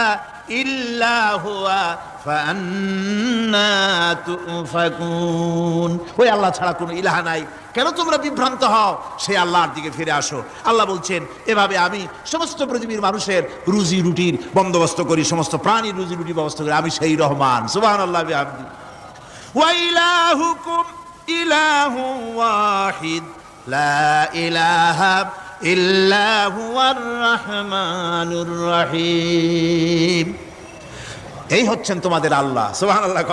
ইল্লা হুয়া ফাআন্না তুফাকুন। ওই আল্লাহ ছাড়া কোনো ইলাহা নাই, কেন তোমরা বিভ্রান্ত হও? সেই আল্লাহর দিকে ফিরে আসো। আল্লাহ বলছেন, এভাবে আমি সমস্ত পৃথিবীর মানুষের রুজি রুটির বন্দোবস্ত করি, সমস্ত প্রাণীর রুজি রুটির ব্যবস্থা করি, আমি সেই রহমান। সুবহানাল্লাহ বিহামদি। ওয়া ইলাহুকুম ইলাহু ওয়াহিদ লা ইলাহা ইল্লা হুয়ার রহমানুর রহিম। এই হচ্ছেন তোমাদের আল্লাহ। সুবহানাল্লাহ।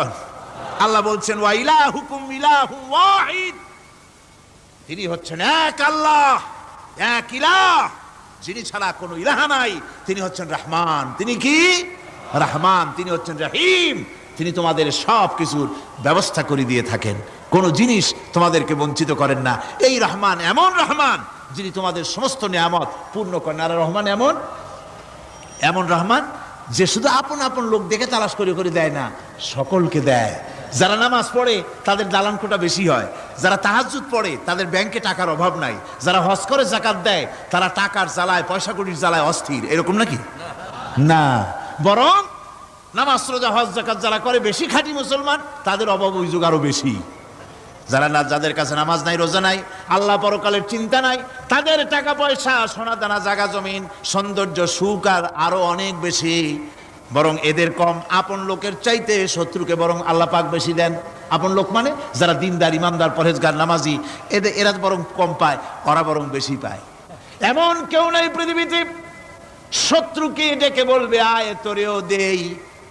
আল্লাহ বলছেন, ওয়া ইলাহুকুম ইলাহু ওয়াহিদ, তিনি হচ্ছেন এক আল্লাহ, এক ইলাহ, যিনি ছাড়া কোনো ইলাহা নাই। তিনি হচ্ছেন রহমান। তিনি কি? রহমান। তিনি হচ্ছেন রহিম। তিনি তোমাদের সব কিছুর ব্যবস্থা করে দিয়ে থাকেন, কোনো জিনিস তোমাদেরকে বঞ্চিত করেন না। এই রহমান এমন রহমান যিনি তোমাদের সমস্ত নিয়ামত পূর্ণ করেন। আর রহমান এমন রহমান যে শুধু আপন আপন লোক দেখে তালাশ করে করে দেয় না, সকলকে দেয়। যারা নামাজ পড়ে তাদের দালান কোটা বেশি হয়, যারা তাহাজ্জুদ পড়ে তাদের ব্যাংকে টাকার অভাব নাই, যারা হজ করে যাকাত দেয় তারা টাকার জ্বালায়, পয়সা কড়ির জ্বালায় অস্থির। এরকম নাকি? না, বরং নামাজ রোজা হজ যাকাত যারা করে বেশি খাঁটি মুসলমান, তাদের অভাব অভিযোগ আরো বেশি। যাদের কাছে নামাজ নাই, রোজা নাই, আল্লাহ পরকালের চিন্তা নাই, তাদের টাকা পয়সা, সোনা দানা, জায়গা জমিন, সৌন্দর্য, সুখ আর আরো অনেক বেশি। বরং এদের কম। আপন লোকের চাইতে শত্রুকে বরং আল্লাহ পাক বেশি দেন। আপন লোক মানে যারা দিনদার, ইমানদার, পরহেজগার, নামাজি, এরা বরং কম পায়, ওরা বরং বেশি পায়। এমন কেউ নাই পৃথিবীতে শত্রুকে ডেকে বলবে আয় তোরেও দেই,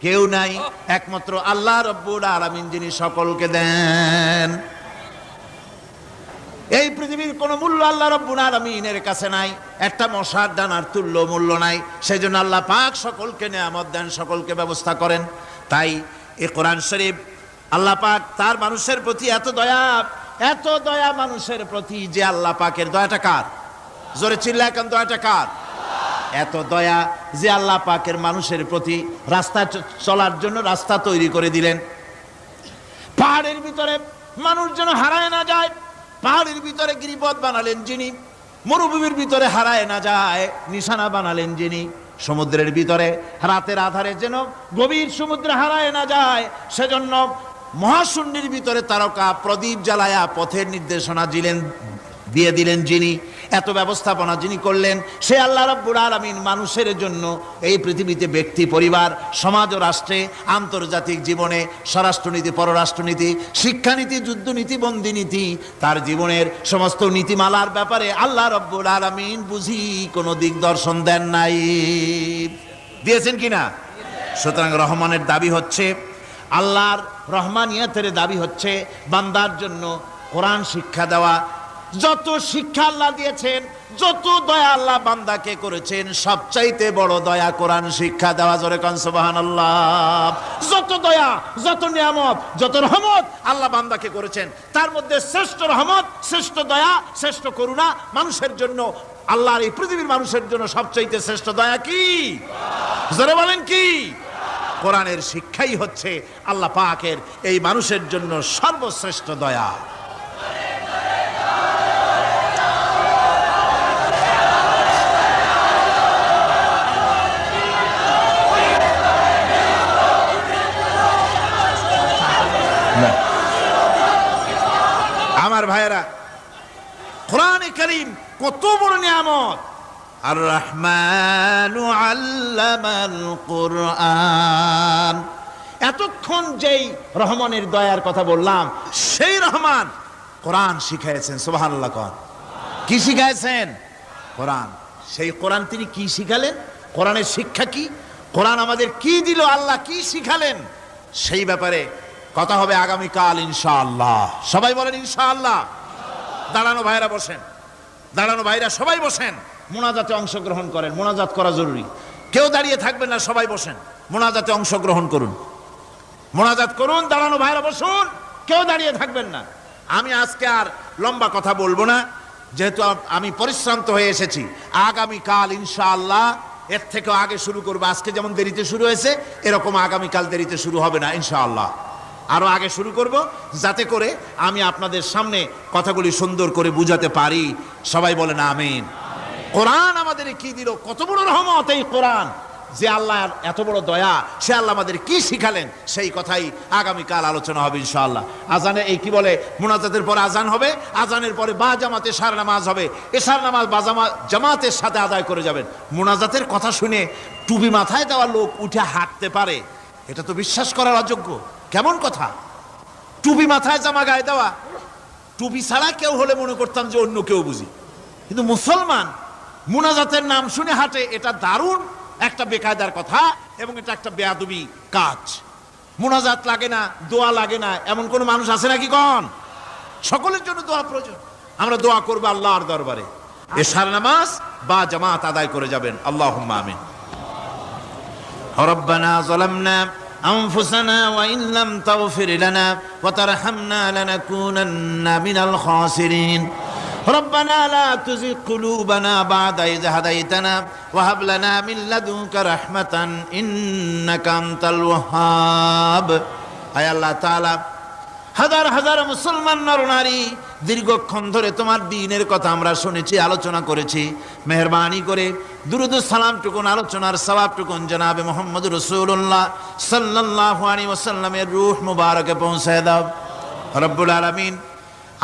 কেউ নাই। একমাত্র আল্লাহ রাব্বুল আলামিন যিনি সকলকে দেন। এই পৃথিবীর কোন মূল্য আল্লাহ রাব্বুল আলামিনের কাছে নাই, একটা মশার দানার তুল্য মূল্য নাই। সেই জন্য আল্লাহ পাক সকলকে নিয়ামত দেন, সকলকে ব্যবস্থা করেন। তাই এই কোরআন শরীফ আল্লাহ পাক তার মানুষের প্রতি এত দয়া মানুষের প্রতি, যে আল্লাহ পাকের দয়াটা কার? জোরে চিল্লা এখন, দয়াটা কার? এত দয়া যে আল্লাহ পাকের মানুষের প্রতি রাস্তা চলার জন্য রাস্তা তৈরি করে দিলেন। পাহাড়ের ভিতরে মানুষ যেন হারায় না যায়, পাহাড়ের ভিতরে গিরিপথ বানালেন যিনি, মরুভূমির ভিতরে হারায় না যায় নিশানা বানালেন যিনি, সমুদ্রের ভিতরে রাতের আধারে যেন গভীর সমুদ্রে হারায় না যায় সেজন্য মহাশূন্যের ভিতরে তারকা প্রদীপ জ্বালায়া পথের নির্দেশনা দিয়ে দিলেন যিনি, এত ব্যবস্থাপনা যিনি করলেন, সে আল্লাহ রাব্বুল আলামিন মানুষের জন্য এই পৃথিবীতে ব্যক্তি, পরিবার, সমাজ ও রাষ্ট্রে, আন্তর্জাতিক জীবনে, স্বরাষ্ট্রনীতি, পররাষ্ট্রনীতি, শিক্ষানীতি, যুদ্ধনীতি, বন্দিনীতি, তার জীবনের সমস্ত নীতিমালার ব্যাপারে আল্লাহ রাব্বুল আলামিন বুঝি কোনো দিকদর্শন দেন নাই। দিয়েছেন কিনা? সুতরাং রহমানের দাবি হচ্ছে, আল্লাহর রহমানিয়তের দাবি হচ্ছে বান্দার জন্য কোরআন শিক্ষা দেওয়া। যত শিক্ষা আল্লাহ দিয়েছেন, যত দয়া আল্লাহ বান্দাকে করেছেন, সবচাইতে বড় দয়া কোরআন শিক্ষা দেওয়া। জোরে কান সুবহানাল্লাহ। যত দয়া, যত নিয়ামত, যত রহমত আল্লাহ বান্দাকে করেছেন, তার মধ্যে শ্রেষ্ঠ রহমত, শ্রেষ্ঠ দয়া, শ্রেষ্ঠ করুণা মানুষের জন্য, আল্লাহর এই পৃথিবীর মানুষের জন্য সবচাইতে শ্রেষ্ঠ দয়া কি? জোরে বলেন কি? কোরআনের শিক্ষাই হচ্ছে আল্লাহ পাকের এই মানুষের জন্য সর্বশ্রেষ্ঠ দয়া। আমার ভাইয়েরা, কোরআনে কারীম কত বড় নিয়ামত। আর রহমানু আল্লামাল কোরআন। এতক্ষণ যেই রহমানের দয়ার কথা বললাম, সেই রহমান কোরআন শিখাইছেন। সুবহানাল্লাহ। কি শিখাইছেন? কোরআন। সেই কোরআন তিনি কি শিখালেন? কোরআনের শিক্ষা কি? কোরআন আমাদের কি দিল? আল্লাহ কি শিখালেন? সেই ব্যাপারে কথা হবে আগামীকাল ইনশাআল্লাহ। সবাই বলেন ইনশাআল্লাহ। দাঁড়ানো ভাইরা বসেন, দাঁড়ানো ভাইরা সবাই বসেন, মোনাজাতে অংশগ্রহণ করেন। মোনাজাত করা জরুরি, কেউ দাঁড়িয়ে থাকবেন না, সবাই বসেন, মোনাজাতে অংশগ্রহণ করুন, মোনাজাত করুন। দাঁড়ানো ভাইরা বসুন, কেউ দাঁড়িয়ে থাকবেন না। আমি আজকে আর লম্বা কথা বলবো না, যেহেতু আমি পরিশ্রান্ত হয়ে এসেছি। আগামীকাল ইনশাআল্লাহ এর থেকেও আগে শুরু করবো। আজকে যেমন দেরিতে শুরু হয়েছে, এরকম আগামীকাল দেরিতে শুরু হবে না ইনশাআল্লাহ। আরো আগে শুরু করব, যাতে করে আমি আপনাদের সামনে কথাগুলি সুন্দর করে বুঝাতে পারি। সবাই বলেন আমিন। কোরআন আমাদের কি দিল, কত বড় রহমত এই কোরআন, যে আল্লাহর এত বড় দয়া, সে আল্লাহ আমাদের কি শিখালেন, সেই কথাই আগামীকাল আলোচনা হবে ইনশাআল্লাহ। আজানে এই কি বলে, মুনাজাতের পরে আজান হবে, আজানের পরে বা জামাতে এশার নামাজ হবে, এশার নামাজ বা জামাতের সাথে আদায় করে যাবেন। মুনাজাতের কথা শুনে টুপি মাথায় দেওয়া লোক উঠে হাঁটতে পারে, এটা তো বিশ্বাস করার অযোগ্য। কেমন কথা? টুপি মাথায়, জামা গায়ে দেওয়া। টুপি ছাড়া কেউ হলে মনে করতাম যে অন্য কেউ বুঝি, কিন্তু মুসলমান মুনাজাতের নাম শুনে হাঁটে, এটা দারুণ একটা বেকায়দার কথা এবং এটা একটা বেয়াদবি কাজ। মুনাজাত লাগে না, দোয়া লাগে না, এমন কোন মানুষ আছে নাকি? কোন? সকলের জন্য দোয়া প্রয়োজন। আমরা দোয়া করবো আল্লাহর দরবারে, এশার নামাজ বা জামাত আদায় করে যাবেন। আল্লাহুম্মা আমিন। রব্বানা যালামনা أنفسنا وإن لم تغفر لنا وترحمنا لنكونن من الخاسرين ربنا لا تزغ قلوبنا بعد إذ هديتنا وهب لنا من لدنك رحمة إنك أنت الوهاب أي الله تعالى হাজার হাজার মুসলমান নরনারী দীর্ঘক্ষণ ধরে তোমার দ্বীনের কথা আমরা শুনেছি, আলোচনা করেছি। মেহেরবানি করে দুরুদ ও সালামটুকুন, আলোচনার সওয়াবটুকুন জনাবে মুহাম্মদ রাসূলুল্লাহ সাল্লাল্লাহু আলাইহি ওয়াসাল্লামের রূহ মুবারকে পৌঁছায় দাও রব্বুল আলামিন।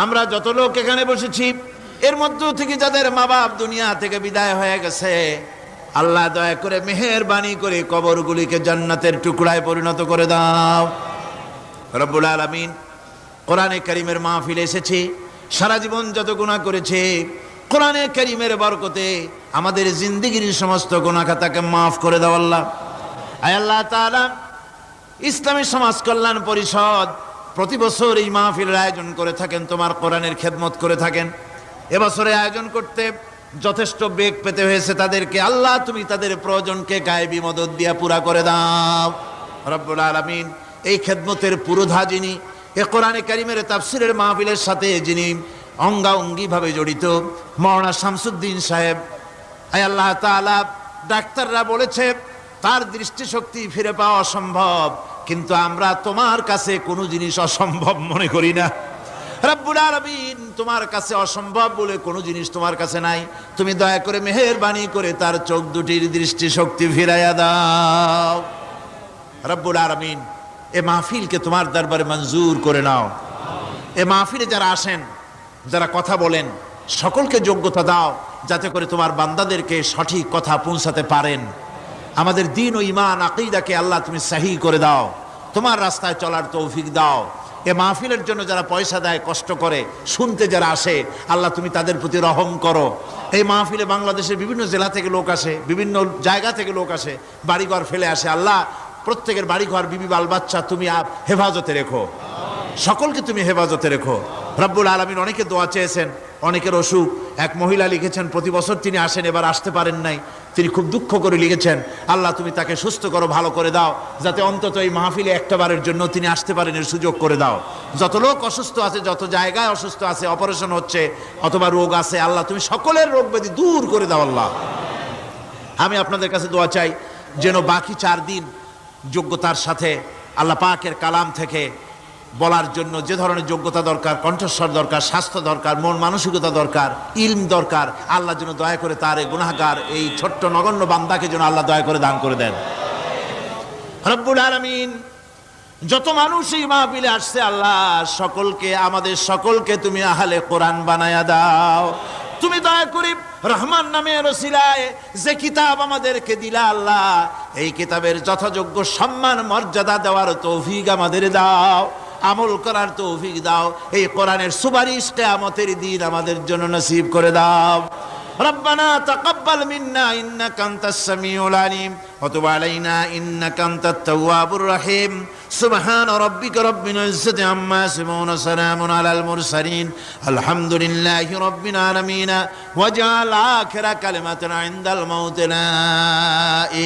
আমরা যত লোক এখানে বসেছি, এর মধ্য থেকে যাদের মা বাপ দুনিয়া থেকে বিদায় হয়ে গেছে, আল্লাহ দয়া করে মেহেরবানি করে কবরগুলিকে জান্নাতের টুকরায় পরিণত করে দাও রব্বুল আলামিন। কোরআনে কারীমের মাহফিলে এসেছি, সারা জীবন যত গুনাহ করেছে, কোরআনে কারীমের বরকতে আমাদের জিন্দেগির সমস্ত গুনাহ খাতাকে মাফ করে দাও আল্লাহ। আয় আল্লাহ তাআলা, ইসলামী সমাজ কল্যাণ পরিষদ প্রতি বছর এই মাহফিলের আয়োজন করে থাকেন, তোমার কোরআনের খেদমত করে থাকেন। এবছরে আয়োজন করতে যথেষ্ট বেগ পেতে হয়েছে তাদেরকে। আল্লাহ তুমি তাদের প্রয়োজনকে গায়েবী মদদ দিয়া পুরা করে দাও রব্বুল আলামিন। এই খেদমতের পুরোধা যিনি, এ কোরআনে কারীমের তাফসীরের মাহফিলের সাথে যিনি অঙ্গাঙ্গিভাবে জড়িত, মাওলানা শামসুদ্দিন সাহেব, আয় আল্লাহ তাআলা ডাক্তাররা বলেছে তার দৃষ্টিশক্তি ফিরে পাওয়া অসম্ভব, কিন্তু আমরা তোমার কাছে কোনো জিনিস অসম্ভব মনে করি না। রব্বুল আলামিন, তোমার কাছে অসম্ভব বলে কোনো জিনিস তোমার কাছে নাই। তুমি দয়া করে মেহেরবানি করে তার চোখ দুটির দৃষ্টিশক্তি ফিরাইয়া দাও। রব্বুল আলামিন, এ মাহফিলকে তোমার দরবারে মঞ্জুর করে নাও। এ মাহফিলে যারা আসেন, যারা কথা বলেন, সকলকে যোগ্যতা দাও যাতে করে তোমার বান্দাদেরকে সঠিক কথা পৌঁছাতে পারেন। আমাদের দ্বীন ও ঈমান আকীদাকে আল্লাহ তুমি সহিহ করে দাও, তোমার রাস্তায় চলার তৌফিক দাও। এ মাহফিলের জন্য যারা পয়সা দেয়, কষ্ট করে, শুনতে যারা আসে, আল্লাহ তুমি তাদের প্রতি রহম করো। এই মাহফিলে বাংলাদেশের বিভিন্ন জেলা থেকে লোক আসে, বিভিন্ন জায়গা থেকে লোক আসে, বাড়িঘর ফেলে আসে। আল্লাহ প্রত্যেকের বাড়িঘর, বিবি, বাল বাচ্চা তুমি হেফাজতে রেখো, সকলকে তুমি হেফাজতে রেখো। রব্বুল আলামিন, অনেকে দোয়া চেয়েছেন, অনেকের অসুখ। এক মহিলা লিখেছেন প্রতি বছর তিনি আসেন, এবার আসতে পারেন নাই, তিনি খুব দুঃখ করে লিখেছেন, আল্লাহ তুমি তাকে সুস্থ করো, ভালো করে দাও, যাতে অন্তত এই মাহফিলে একটা বারের জন্য তিনি আসতে পারেন এর সুযোগ করে দাও। যত লোক অসুস্থ আছে, যত জায়গায় অসুস্থ আছে, অপারেশন হচ্ছে অথবা রোগ আছে, আল্লাহ তুমি সকলের রোগ ব্যাধি দূর করে দাও। আল্লাহ, আমি আপনাদের কাছে দোয়া চাই যেন বাকি 4 দিন যোগ্যতার সাথে আল্লাহ পাকের কালাম থেকে বলার জন্য যে ধরনের যোগ্যতা দরকার, কণ্ঠস্বর দরকার, স্বাস্থ্য দরকার, মন মানসিকতা দরকার, ইলম দরকার, আল্লাহ যেন দয়া করে তার এই গুনাহগার, এই ছোট্ট নগণ্য বান্দাকে যেন আল্লাহ দয়া করে দান করে দেন। রব্বুল আলামিন, যত মানুষ এই মাহফিলে আসছে, আল্লাহ সকলকে, আমাদের সকলকে তুমি আহলে কোরআন বানায়া দাও। তুমি দয়া করে রহমান নামের ওসিলায় যে কিতাব আমাদেরকে দিলা, আল্লাহ এই কিতাবের যথাযোগ্য সম্মান মর্যাদা দেওয়ার তৌফিক আমাদের দাও, আমল করার তৌফিক দাও। এই কোরআনের সুপারিশ কিয়ামতের দিন আমাদের জন্য নসিব করে দাও। ربنا تقبل منا إنك أنت السميع العليم وتب علينا إنك أنت التواب الرحيم سبحان ربك رب العزة عما يصفون وسلام على المرسلين الحمد لله رب العالمين واجعل آخر كلمة عند الموت لا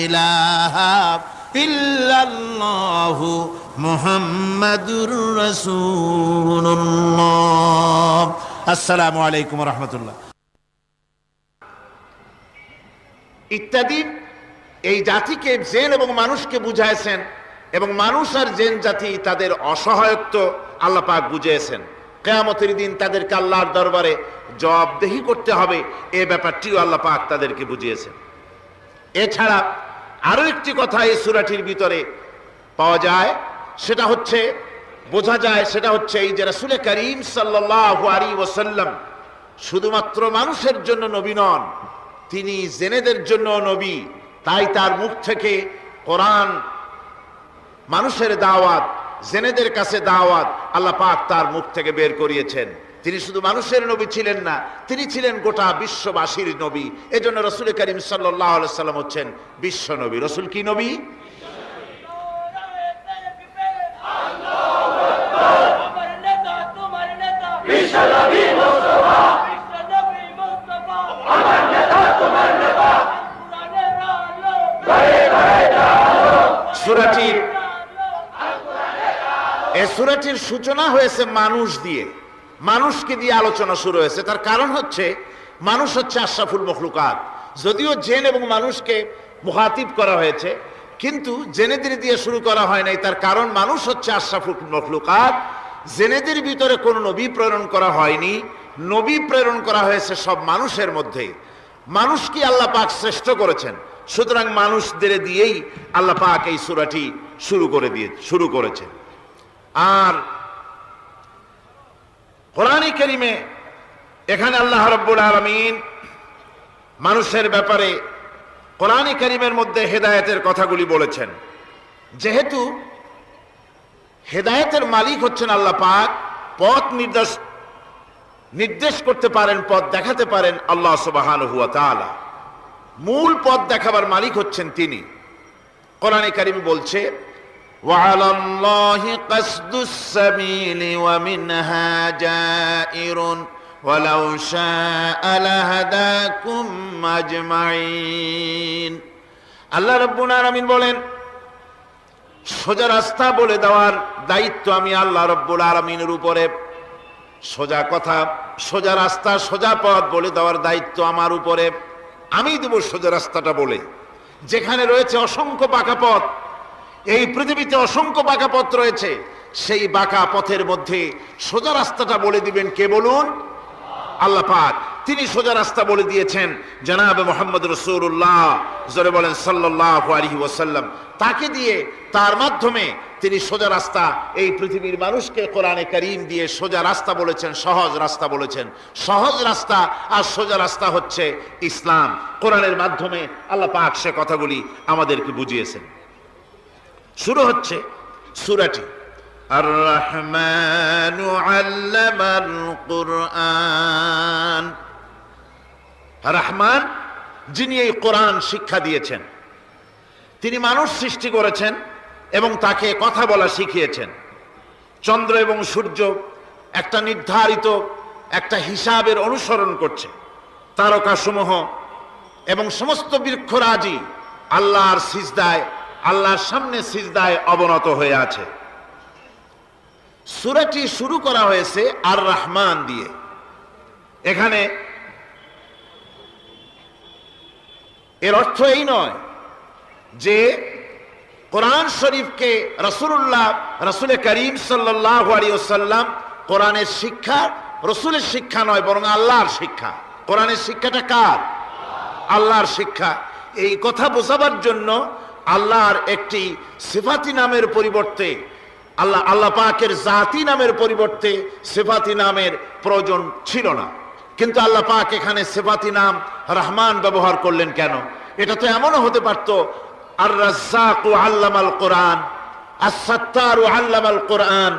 إله إلا الله محمد رسول الله السلام عليكم ورحمة الله ইত্যাদি এই জাতিকে, জিন এবং মানুষকে বুঝাইছেন, এবং মানুষ আর জিন জাতি তাদের অসহায়ত্ব আল্লাহ পাক বুঝিয়েছেন। কিয়ামতের দিন তাদেরকে আল্লাহর দরবারে জবাবদেহি করতে হবে, এই ব্যাপারটিও আল্লাহ পাক তাদেরকে বুঝিয়েছেন। এছাড়া আরো একটি কথা এই সূরাটির ভিতরে পাওয়া যায়, সেটা হচ্ছে, বোঝা যায়, সেটা হচ্ছে এই যে রাসূল করিম সাল্লাল্লাহু আলাইহি ওয়াসাল্লাম শুধুমাত্র মানুষের জন্য নবী নন, তিনি জেনেদের জন্য নবী। তাই তার মুখ থেকে কোরআন, মানুষের দাওয়াত, জেনেদের কাছে দাওয়াত আল্লাহ পাক তার মুখ থেকে বের করিয়েছেন। তিনি শুধু মানুষের নবী ছিলেন না, তিনি ছিলেন গোটা বিশ্ববাসীর নবী। এজন্য রাসূল করিম সাল্লাল্লাহু আলাইহি ওয়াসাল্লাম হচ্ছেন বিশ্ব নবী। রাসূল কি নবী? সূরাটির সূচনা হয়েছে মানুষ দিয়ে, মানুষকে দিয়ে আলোচনা শুরু হয়েছে। তার কারণ হচ্ছে মানুষ হচ্ছে আশরাফুল মখলুকাত। যদিও জিন এবং মানুষকে মুখাতিব করা হয়েছে, কিন্তু জেনেদের দিয়ে শুরু করা হয় নাই। তার কারণ মানুষ হচ্ছে আশরাফুল মখলুকাত। জেনেদের ভিতরে কোনো নবী প্রেরণ করা হয়নি, নবী প্রেরণ করা হয়েছে সব মানুষের মধ্যে। মানুষকে আল্লাহ পাক শ্রেষ্ঠ করেছেন, সুতরাং মানুষদের দিয়েই আল্লাহ পাক এই সূরাটি শুরু করেছেন। আর কোরআনে কারীমে এখানে আল্লাহ রাব্বুল আলামিন মানুষের ব্যাপারে কোরআনে কারীমের মধ্যে হেদায়েতের কথাগুলি বলেছেন। যেহেতু হেদায়েতের মালিক হচ্ছেন আল্লাহ পাক, পথ নির্দেশ করতে পারেন, পথ দেখাতে পারেন আল্লাহ সুবহানাহু ওয়া তাআলা। মূল পথ দেখাবার মালিক হচ্ছেন তিনি। কোরআনে কারীম বলছে, وعلى الله قصد السبيل ومنها جائر ولو شاء لهداكم أجمعين। আল্লাহ রাব্বুল আলামিন বলেন, সোজা রাস্তা বলে দেওয়ার দায়িত্ব আমি আল্লাহ রাব্বুল আলামিনের উপরে। সোজা কথা, সোজা রাস্তা, সোজা পথ বলে দেওয়ার দায়িত্ব আমার উপরে। আমি দেব সোজা রাস্তাটা বলে, যেখানে রয়েছে অসংখ্য বাঁকা পথ, এই পৃথিবীতে অসংখ্য বাঁকা পথ রয়েছে, সেই বাঁকা পথের মধ্যে সোজা রাস্তাটা বলে দিবেন কে বলুন? আল্লাহ পাক। তিনি সোজা রাস্তা বলে দিয়েছেন জনাবে মুহাম্মদ রাসূলুল্লাহ, জোরে বলেন সাল্লাল্লাহু আলাইহি ওয়াসাল্লাম। তাকে দিয়ে, তার মাধ্যমে তিনি সোজা রাস্তা এই পৃথিবীর মানুষকে কোরআনে কারীম দিয়ে সোজা রাস্তা বলেছেন, সহজ রাস্তা বলেছেন। সহজ রাস্তা আর সোজা রাস্তা হচ্ছে ইসলাম। কোরআনের মাধ্যমে আল্লাহ পাক সে কথাগুলি আমাদেরকে বুঝিয়েছেন। শুরু হচ্ছে সূরাটি আর রহমানু আল্লামাল কুরআন। রহমান, যিনি এই কোরআন শিক্ষা দিয়েছেন। তিনি মানুষ সৃষ্টি করেছেন এবং তাকে কথা বলা শিখিয়েছেন। চন্দ্র এবং সূর্য একটা নির্ধারিত একটা হিসাবের অনুসরণ করছে। তারকাসমূহ এবং সমস্ত বৃক্ষরাজি আল্লাহর সিজদায়, আল্লাহর সামনে সিজদায় অবনত হয়ে আছে। সূরাটি শুরু করা হয়েছে আর রহমান দিয়ে। এখানে এর অর্থ এই নয় যে কোরআন শরীফকে রাসূল করিম সাল্লাল্লাহু আলাইহি ওয়াসাল্লাম কোরআনের শিক্ষা রাসূলের শিক্ষা নয়, বরং আল্লাহর শিক্ষা। কোরআনের শিক্ষাটা কার? আল্লাহর শিক্ষা। এই কথা বোঝাবার জন্য আল্লাহর একটি সিফাতি নামের পরিবর্তে, আল্লাহ পাকের জাতি নামের পরিবর্তে সিফাতি নামের প্রয়োজন ছিল না। কিন্তু আল্লাহ পাক এখানে সিফাতি নাম রহমান ব্যবহার করলেন কেন? এটা তো এমনও হতে পারত আর রাজ্জাকু আল্লামাল কোরআন, আস-সাত্তারু আল্লামাল কোরআন,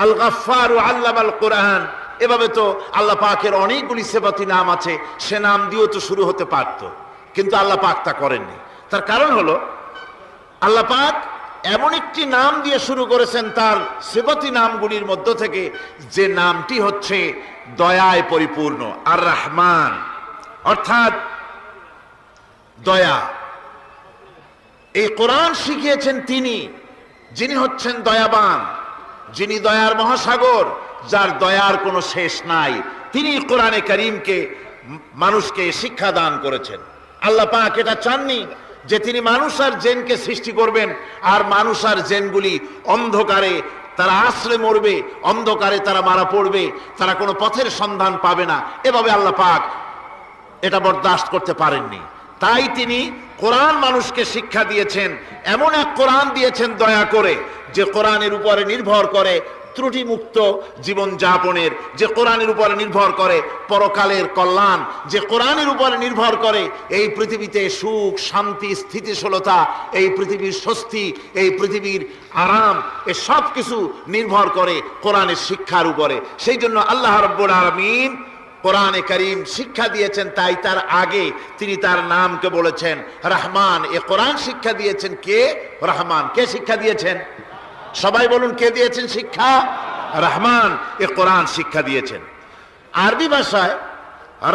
আল গাফফারু আল্লামাল কোরআন। এভাবে তো আল্লাহ পাকের অনেকগুলি সিফাতি নাম আছে, সে নাম দিয়েও তো শুরু হতে পারত, কিন্তু আল্লাহ পাক তা করেননি। তার কারণ হলো আল্লাহ পাক এমন একটি নাম দিয়ে শুরু করেছেন তার সিফাতি নামগুলির মধ্য থেকে, যে নামটি হচ্ছে দয়ায় পরিপূর্ণ, আর রহমান, অর্থাৎ দয়া। এই কোরআন শিখিয়েছেন তিনি, যিনি হচ্ছেন দয়াবান, যিনি দয়ার মহাসাগর, যার দয়ার কোনো শেষ নাই। তিনি কোরআনে কারীমকে মানুষকে শিক্ষা দান করেছেন। আল্লাহ পাক এটা চাননি যে তিনি মানুষ আর জিনকে সৃষ্টি করবেন আর মানুষ আর জিনগুলি অন্ধকারে তারা আশ্রয় মরবে, অন্ধকারে তারা মারা পড়বে, তারা কোনো পথের সন্ধান পাবে না। এভাবে আল্লাহ পাক এটা বরদাস্ত করতে পারেননি। তাই তিনি কোরআন মানুষকে শিক্ষা দিয়েছেন, এমন এক কোরআন দিয়েছেন দয়া করে, যে কোরআনের উপরে নির্ভর করে ত্রুটিমুক্ত জীবন যাপনের, যে কোরআনের উপরে নির্ভর করে পরকালের কল্যাণ, যে কোরআনের উপরে নির্ভর করে এই পৃথিবীতে সুখ, শান্তি, স্থিতিশীলতা, এই পৃথিবীর স্বস্তি, এই পৃথিবীর আরাম, এ সব কিছু নির্ভর করে কোরআনের শিক্ষার উপরে। সেই জন্য আল্লাহ রাব্বুল আলামিন কোরআনে কারীম শিক্ষা দিয়েছেন। তাই তার আগে তিনি তার নামকে বলেছেন রহমান। এ কোরআন শিক্ষা দিয়েছেন কে? রহমান। কে শিক্ষা দিয়েছেন? সবাই বলুন, কে দিয়েছেন শিক্ষা? রহমান এ কোরআন শিক্ষা দিয়েছেন। আরবি ভাষায়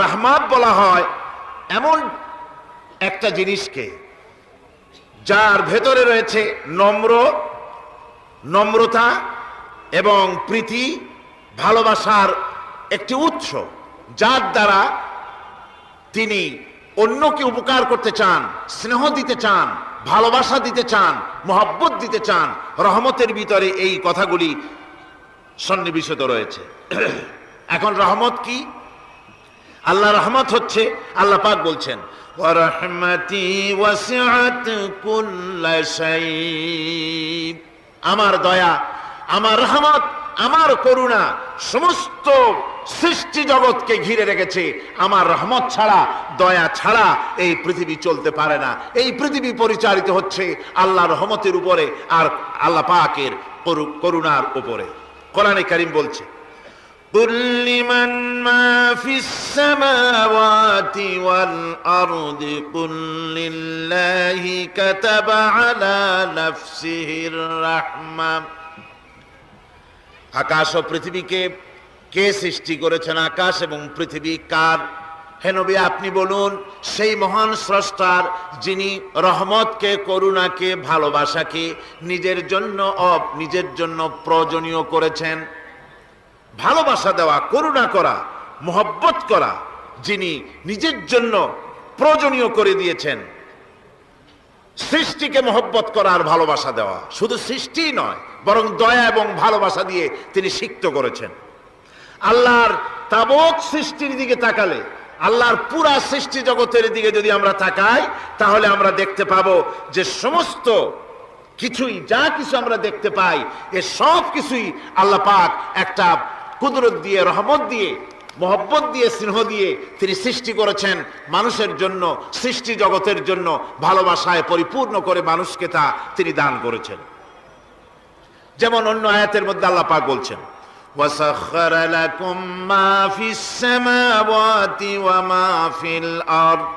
রহমান বলা হয় এমন একটা জিনিসকে যার ভেতরে রয়েছে নম্রতা এবং প্রীতি, ভালোবাসার একটি উৎস, যার দ্বারা তিনি অন্যকে উপকার করতে চান, স্নেহ দিতে চান, ভালোবাসা দিতে চান, মহব্বত দিতে চান। রহমতের ভিতরে এই কথাগুলি সন্নিবেশিত রয়েছে। এখন রহমত কি? আল্লাহ রহমত হচ্ছে, আল্লাহ পাক বলছেন ওয়া রাহমাতি ওয়াসিআত কুল্লা শাই। আমার দয়া, আমার রহমত, আমার করুণা সমস্ত সৃষ্টি জগৎকে ঘিরে রেখেছে। আমার রহমত ছাড়া, দয়া ছাড়া এই পৃথিবী চলতে পারে না। এই পৃথিবী পরিচালিত হচ্ছে আল্লাহর রহমতের উপরে আর আল্লাহ পাকের করুণার উপরে। কোরআনে কারীম বলছে কুল লিমান মা ফিস সামাওয়াতি ওয়াল আরদি কুল লিল্লাহি কাতাবা আলা নাফসিহির রাহমা। আকাশ ও পৃথিবীকে কে সৃষ্টি করেছেন? আকাশ এবং পৃথিবী কার? হে নবী, আপনি বলুন সেই মহান স্রষ্টার, যিনি রহমতকে, করুণাকে, ভালোবাসাকে নিজের জন্য প্রয়োজনীয় করেছেন। ভালোবাসা দেওয়া, করুণা করা, মহব্বত করা যিনি নিজের জন্য প্রয়োজনীয় করে দিয়েছেন। সৃষ্টিকে মহব্বত করা আর ভালোবাসা দেওয়া। শুধু সৃষ্টি নয়, বরং দয়া এবং ভালোবাসা দিয়ে তিনি সিক্ত করেছেন। আল্লাহর তাবৎ সৃষ্টির দিকে তাকালে, আল্লাহর পুরা সৃষ্টি জগতের দিকে যদি আমরা তাকাই, তাহলে আমরা দেখতে পাবো যে সমস্ত কিছুই, যা কিছু আমরা দেখতে পাই, এ সব কিছুই আল্লাহ পাক একটা কুদরত দিয়ে, রহমত দিয়ে, মহব্বত দিয়ে, স্নেহ দিয়ে তিনি সৃষ্টি করেছেন মানুষের জন্য, সৃষ্টি জগতের জন্য। ভালোবাসায় পরিপূর্ণ করে মানুষকে তা তিনি দান করেছেন। যেমন অন্য আয়াতের মধ্যে আল্লাহ পাক বলছেন, وَسَخَّرَ لَكُم مَّا فِي السَّمَاوَاتِ وَمَا فِي الْأَرْضِ।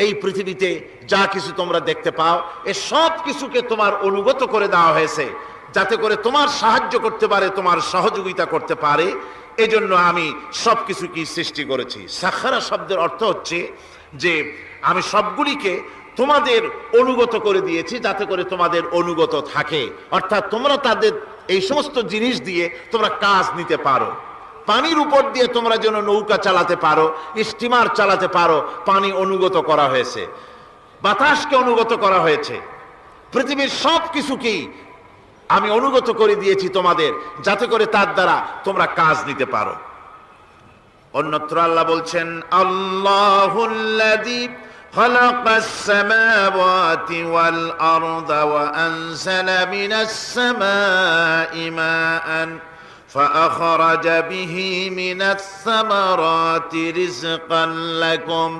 এই পৃথিবীতে যা কিছু তোমরা দেখতে পাও, এ সব কিছুকে তোমার অনুগত করে দেওয়া হয়েছে, যাতে করে তোমার সাহায্য করতে পারে, তোমার সহযোগিতা করতে পারে। এজন্য আমি সব কিছুকে সৃষ্টি করেছি। সাখারা শব্দের অর্থ হচ্ছে যে আমি সবগুলিকে তোমাদের অনুগত করে দিয়েছি, যাতে করে তোমাদের অনুগত থাকে। অর্থাৎ তোমরা তাদের এই সমস্ত জিনিস দিয়ে তোমরা কাজ নিতে পারো। পানির উপর দিয়ে তোমরা যেন নৌকা চালাতে পারো, স্টিমার চালাতে পারো, পানি অনুগত করা হয়েছে, বাতাসকে অনুগত করা হয়েছে। পৃথিবীর সব কিছুকেই আমি অনুগত করে দিয়েছি তোমাদের, যাতে করে তার দ্বারা তোমরা কাজ নিতে পারো। অন্যত্র আল্লাহ বলছেন, আল্লাহুল্লাযী খালাকাস সামাওয়াতি ওয়াল আরদা ওয়া আনজালা মিনাস সামাই মাআন ফাআখরাজা বিহি মিনাস সামারাতি রিজকান লাকুম।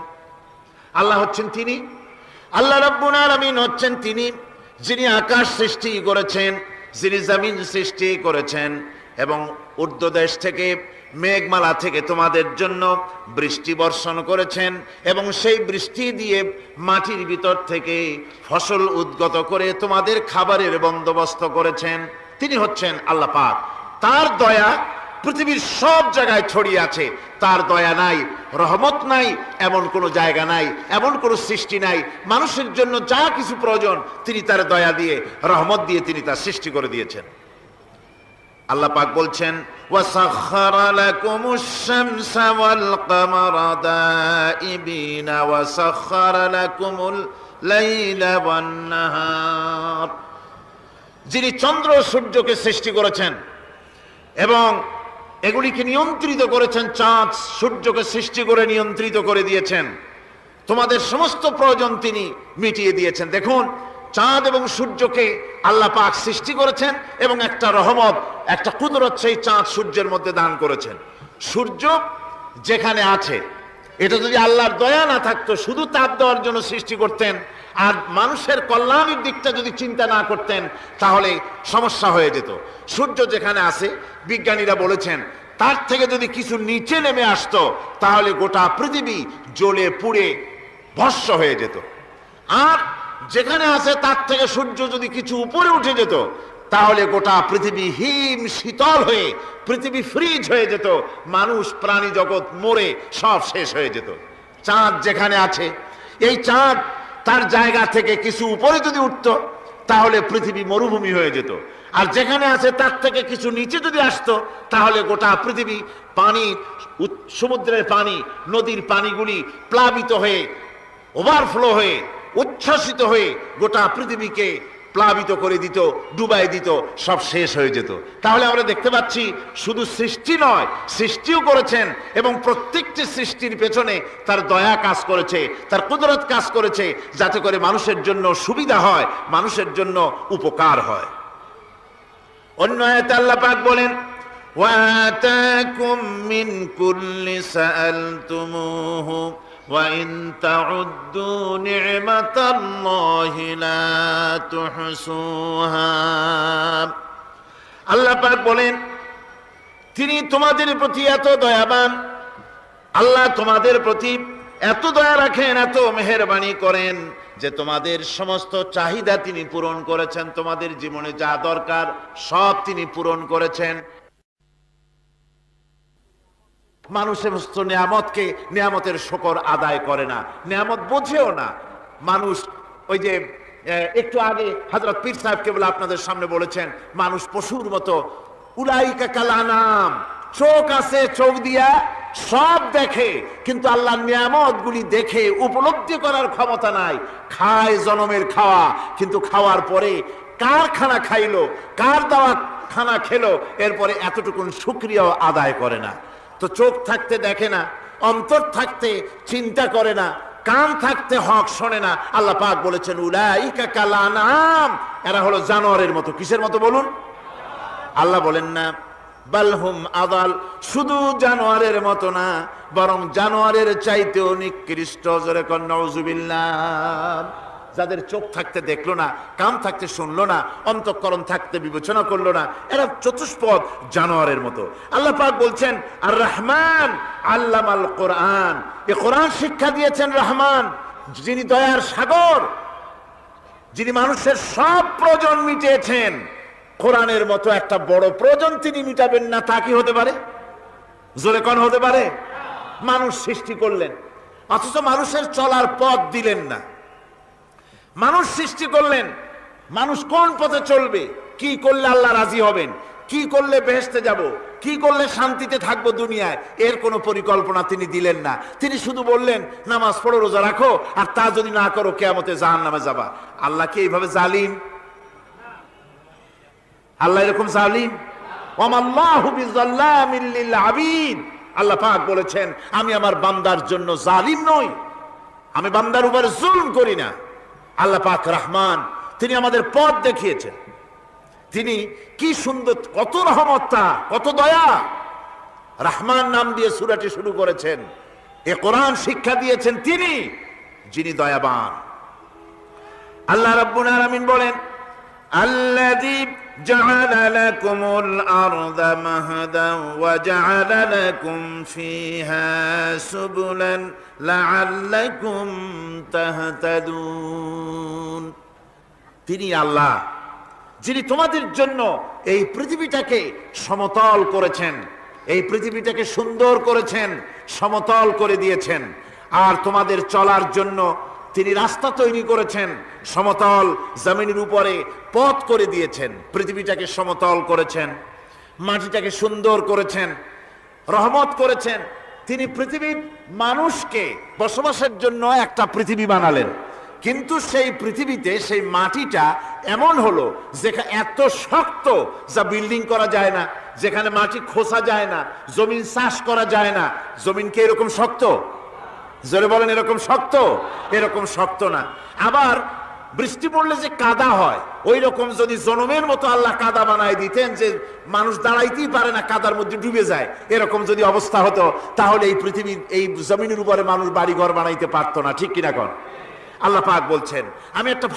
আল্লাহ হচ্ছেন তিনি, আল্লাহ রাব্বুল আলামিন হচ্ছেন তিনি যিনি আকাশ সৃষ্টি করেছেন, যিনি জমিন সৃষ্টি করেছেন, এবং ঊর্ধ্বদেশ থেকে, মেঘমালা থেকে তোমাদের জন্য বৃষ্টি বর্ষণ করেছেন, এবং সেই বৃষ্টি দিয়ে মাটির ভিতর থেকে ফসল উদ্গত করে তোমাদের খাবারের বন্দোবস্ত করেছেন। তিনি হচ্ছেন আল্লাহ পাক। তার দয়া পৃথিবীর সব জায়গায় ছড়িয়ে আছে। তার দয়া নাই, রহমত নাই, এমন কোনো জায়গা নাই, এমন কোনো সৃষ্টি নাই। মানুষের জন্য যা কিছু প্রয়োজন তিনি তার দয়া দিয়ে, রহমত দিয়ে তিনি তা সৃষ্টি করে দিয়েছেন। আল্লাহ পাক বলছেন, ওয়াসাখখারা লাকুমুশ শামসা ওয়াল কামারা দাইবিনা ওয়াসাখখারা লাকুমুল লাইলা ওয়ান নাহার। যিনি চন্দ্র সূর্যকে সৃষ্টি করেছেন এবং এগুলিকে নিয়ন্ত্রিত করেছেন, চাঁদ সূর্যকে সৃষ্টি করে নিয়ন্ত্রিত করে দিয়েছেন, তোমাদের সমস্ত প্রয়োজন তিনি মিটিয়ে দিয়েছেন। দেখুন, চাঁদ এবং সূর্যকে আল্লাহ পাক সৃষ্টি করেছেন এবং একটা রহমত, একটা কুদরত সেই চাঁদ সূর্যের মধ্যে দান করেছেন। সূর্য যেখানে আছে, এটা যদি আল্লাহর দয়া না থাকতো, শুধু তাপ দেওয়ার জন্য সৃষ্টি করতেন আর মানুষের কল্যাণের দিকটা যদি চিন্তা না করতেন, তাহলে সমস্যা হয়ে যেত। সূর্য যেখানে আছে, বিজ্ঞানীরা বলেছেন, তার থেকে যদি কিছু নিচে নেমে আসতো, তাহলে গোটা পৃথিবী জ্বলে পুড়ে ভস্ম হয়ে যেত। আর যেখানে আছে তার থেকে সূর্য যদি কিছু উপরে উঠে যেত, তাহলে গোটা পৃথিবী হিম শীতল হয়ে, পৃথিবী ফ্রিজ হয়ে যেত, মানুষ প্রাণী জগৎ মরে সব শেষ হয়ে যেত। চাঁদ যেখানে আছে, এই চাঁদ তার জায়গা থেকে কিছু উপরে যদি উঠত, তাহলে পৃথিবী মরুভূমি হয়ে যেত। আর যেখানে আছে তার থেকে কিছু নিচে যদি আসতো, তাহলে গোটা পৃথিবী পানি, সমুদ্রের পানি, নদীর পানিগুলি প্লাবিত হয়ে, ওভারফ্লো হয়ে, উচ্ছ্বসিত হয়ে গোটা পৃথিবীকে প্লাবিত করে দিত, ডুবাই দিত, সব শেষ হয়ে যেত। তাহলে আমরা দেখতে পাচ্ছি, শুধু সৃষ্টি নয়, সৃষ্টিও করেছেন এবং প্রত্যেকটি সৃষ্টির পেছনে তার দয়া কাজ করেছে, তার কুদরত কাজ করেছে, যাতে করে মানুষের জন্য সুবিধা হয়, মানুষের জন্য উপকার হয়। অন্য আয়াতে আল্লাহ পাক বলেন, ওয়াতাকুম মিন কুল্লি সাআলতুমুহু وَإِن تَعُدُّوا نِعْمَةَ اللَّهِ لَا تُحْصُوهَا। আল্লাহ পাক বলেন, তিনি তোমাদের প্রতি এত দয়াবান, আল্লাহ তোমাদের প্রতি এত দয়া রাখেন, এত মেহেরবানি করেন যে তোমাদের সমস্ত চাহিদা তিনি পূরণ করেছেন। তোমাদের জীবনে যা দরকার সব তিনি পূরণ করেছেন। মানুষ সমস্ত নিয়ামতকে, নিয়ামতের শুকর আদায় করে না, নিয়ামত বোঝেও না। মানুষ ওই যে একটু আগে হযরত পীর সাহেব কেবল আপনাদের সামনে বলেছেন, মানুষ পশুর মতো, উলাইকা কাল আনাম, চোখ আছে, চোখ দিয়া সব দেখে, কিন্তু আল্লাহর নিয়ামতগুলি দেখে উপলব্ধি করার ক্ষমতা নাই। খায় জনমের খাওয়া, কিন্তু খাওয়ার পরে কার খানা খাইলো, কার দেওয়া খানা খেলো, এরপরে এতটুকুন শুকরিয়াও আদায় করে না। তো চোখ থাকতে দেখে না, অন্তর থাকতে চিন্তা করে না, কান থাকতে হক শোনে না। আল্লাহ পাক বলেছেন উলাইকা কাল আনআম, এরা হলো জানোয়ারের মতো। কিসের মতো বলুন? আল্লাহ বলেন না বালহুম আদাল, শুধু জানোয়ারের মতো না, বরং জানোয়ারের চাইতেও নিকৃষ্ট। জোরে কোন নাউজুবিল্লাহ। যাদের চোখ থাকতে দেখলো না, কান থাকতে শুনলো না, অন্তঃকরণ থাকতে বিবেচনা করলো না, এরা চতুষ্পদ জানোয়ারের মতো। আল্লাহ পাক বলছেন আর রহমান আল্লামাল কোরআন, এ কোরআন শিক্ষা দিয়েছেন রহমান, যিনি দয়ার সাগর, যিনি মানুষের সব প্রয়োজন মিটিয়েছেন। কোরআনের মতো একটা বড় প্রয়োজন তিনি মিটাবেন না, তা কি হতে পারে? জোরে কোন হতে পারে? মানুষ সৃষ্টি করলেন, অথচ মানুষের চলার পথ দিলেন না। মানুষ সৃষ্টি করলেন, মানুষ কোন পথে চলবে, কি করলে আল্লাহ রাজি হবেন, কি করলে বেহেশতে যাব, কি করলে শান্তিতে থাকবো দুনিয়ায়, এর কোনো পরিকল্পনা তিনি দিলেন না। তিনি শুধু বললেন নামাজ পড়ো, রোজা রাখো, আর তা যদি না করো কিয়ামতে জাহান্নামে যাবা। আল্লাহ কি এইভাবে জালিম? আল্লাহ এরকম জালিম? ওয়ামাল্লাহু বিযাল্লামিল লিল আবিদ। আল্লাহ পাক বলেছেন আমি আমার বান্দার জন্য জালিম নই, আমি বান্দার উপরে জুলম করি না। আল্লাহ পাক রহমান, তিনি আমাদের পথ দেখিয়েছেন। তিনি কি সুন্দর, কত রহমতটা, কত দয়া। রহমান নাম দিয়ে সূরাটি শুরু করেছেন। এ কোরআন শিক্ষা দিয়েছেন তিনি, যিনি দয়াবান। আল্লাহ রাব্বুল আলামিন বলেন আল্লাযী জাআলা লাকুমুল আরদা মাহাদান ওয়া জাআলা লাকুম ফীহা সুবুলান লাআল্লাকুম তাহতাদুন। তিনি আল্লাহ যিনি তোমাদের জন্য এই পৃথিবীটাকে সমতল করেছেন, এই পৃথিবীটাকে সুন্দর করেছেন, সমতল করে দিয়েছেন। আর তোমাদের চলার জন্য তিনি রাস্তা তৈরি করেছেন, সমতল জমিনের উপরে পথ করে দিয়েছেন। পৃথিবীটাকে সমতল করেছেন, মাটিটাকে সুন্দর করেছেন, রহমত করেছেন। তিনি পৃথিবীর মানুষকে বসবাসের জন্য একটা পৃথিবী বানালেন, কিন্তু সেই পৃথিবীতে সেই মাটিটা এমন হলো যেখানে এত শক্ত যা বিল্ডিং করা যায় না, যেখানে মাটি খোসা যায় না, জমিন চাষ করা যায় না। জমিন কি এরকম শক্ত? জোরে বলেন, এরকম শক্ত? এরকম শক্ত না। আবার বৃষ্টি পড়লে যে কাদা হয়, ওই রকম যদি জনমের মতো আল্লাহ কাদা বানায় দিতেন যে মানুষ দাঁড়াইতেই পারে না, কাদার মধ্যে ডুবে যায়, এরকম যদি অবস্থা হতো, তাহলে এই পৃথিবীর এই জমিনের উপরে মানুষ বাড়ি ঘর বানাইতে পারতো না। ঠিক কিনা কন? আল্লাহ পাক বলছেন আমি একটা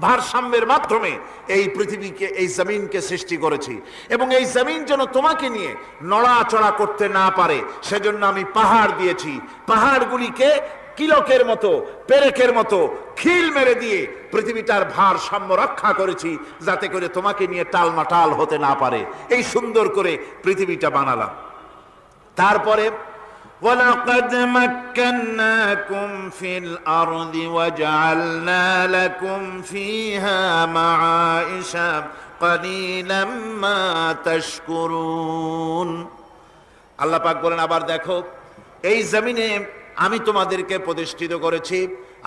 ভারসাম্যের মাধ্যমে এই পৃথিবীকে, এই জমিনকে সৃষ্টি করেছি, এবং এই জমিন যেন তোমাকে নিয়ে নড়াচড়া করতে না পারে সেজন্য আমি পাহাড় দিয়েছি। পাহাড়গুলিকে কিলকের মতো, পেরেকের মতো খিল মেরে দিয়ে পৃথিবীটার ভারসাম্য রক্ষা করেছি, যাতে করে তোমাকে নিয়ে টালমাটাল হতে না পারে। এই সুন্দর করে পৃথিবীটা বানালাম। তারপরে وَلَقَدْ مَكَّنَّاكُمْ فِي الْأَرْضِ وَجَعَلْنَا لَكُمْ فِيهَا مَعَائِشَ قَلِيلًا مَا تَشْكُرُونَ। আল্লাহ পাক বলেন আবার দেখো, এই জমিনে আমি তোমাদেরকে প্রতিষ্ঠিত করেছি,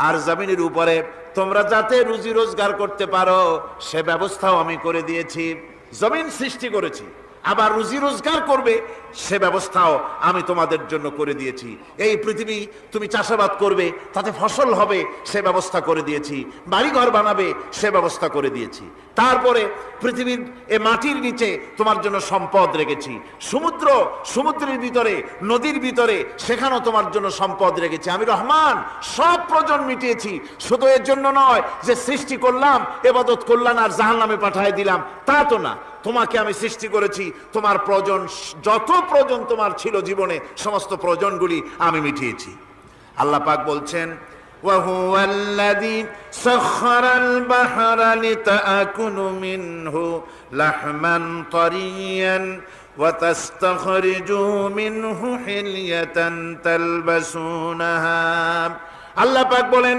আর জমিনের উপরে তোমরা যাতে রুজি রোজগার করতে পারো সে ব্যবস্থাও আমি করে দিয়েছি। জমিন সৃষ্টি করেছি, আবার রুজি রোজগার করবে সে ব্যবস্থাও আমি তোমাদের জন্য করে দিয়েছি। এই পৃথিবী তুমি চাষাবাদ করবে, তাতে ফসল হবে সে ব্যবস্থা করে দিয়েছি, বাড়িঘর বানাবে সে ব্যবস্থা করে দিয়েছি। তারপরে পৃথিবীর এ মাটির নিচে তোমার জন্য সম্পদ রেখেছি, সমুদ্রের ভিতরে, নদীর ভিতরে, সেখানেও তোমার জন্য সম্পদ রেখেছি। আমি রহমান সব প্রয়োজন মিটিয়েছি। শুধু এর জন্য নয় যে সৃষ্টি করলাম, ইবাদত করলাম আর জাহান্নামে পাঠিয়ে দিলাম, তা তো না। তোমাকে আমি সৃষ্টি করেছি, তোমার প্রয়োজন, যত প্রয়োজন তোমার ছিল জীবনে, সমস্ত প্রয়োজনগুলি আমি মিটিয়েছি। আল্লাহ পাক বলছেন وَهُوَ الَّذِي سَخَّرَ الْبَحْرَ لِتَأْكُلُوا مِنْهُ لَحْمًا طَرِيًّا وَتَسْتَخْرِجُوا مِنْهُ حِلْيَةً تَلْبَسُونَهَا। আল্লাহ পাক বলেন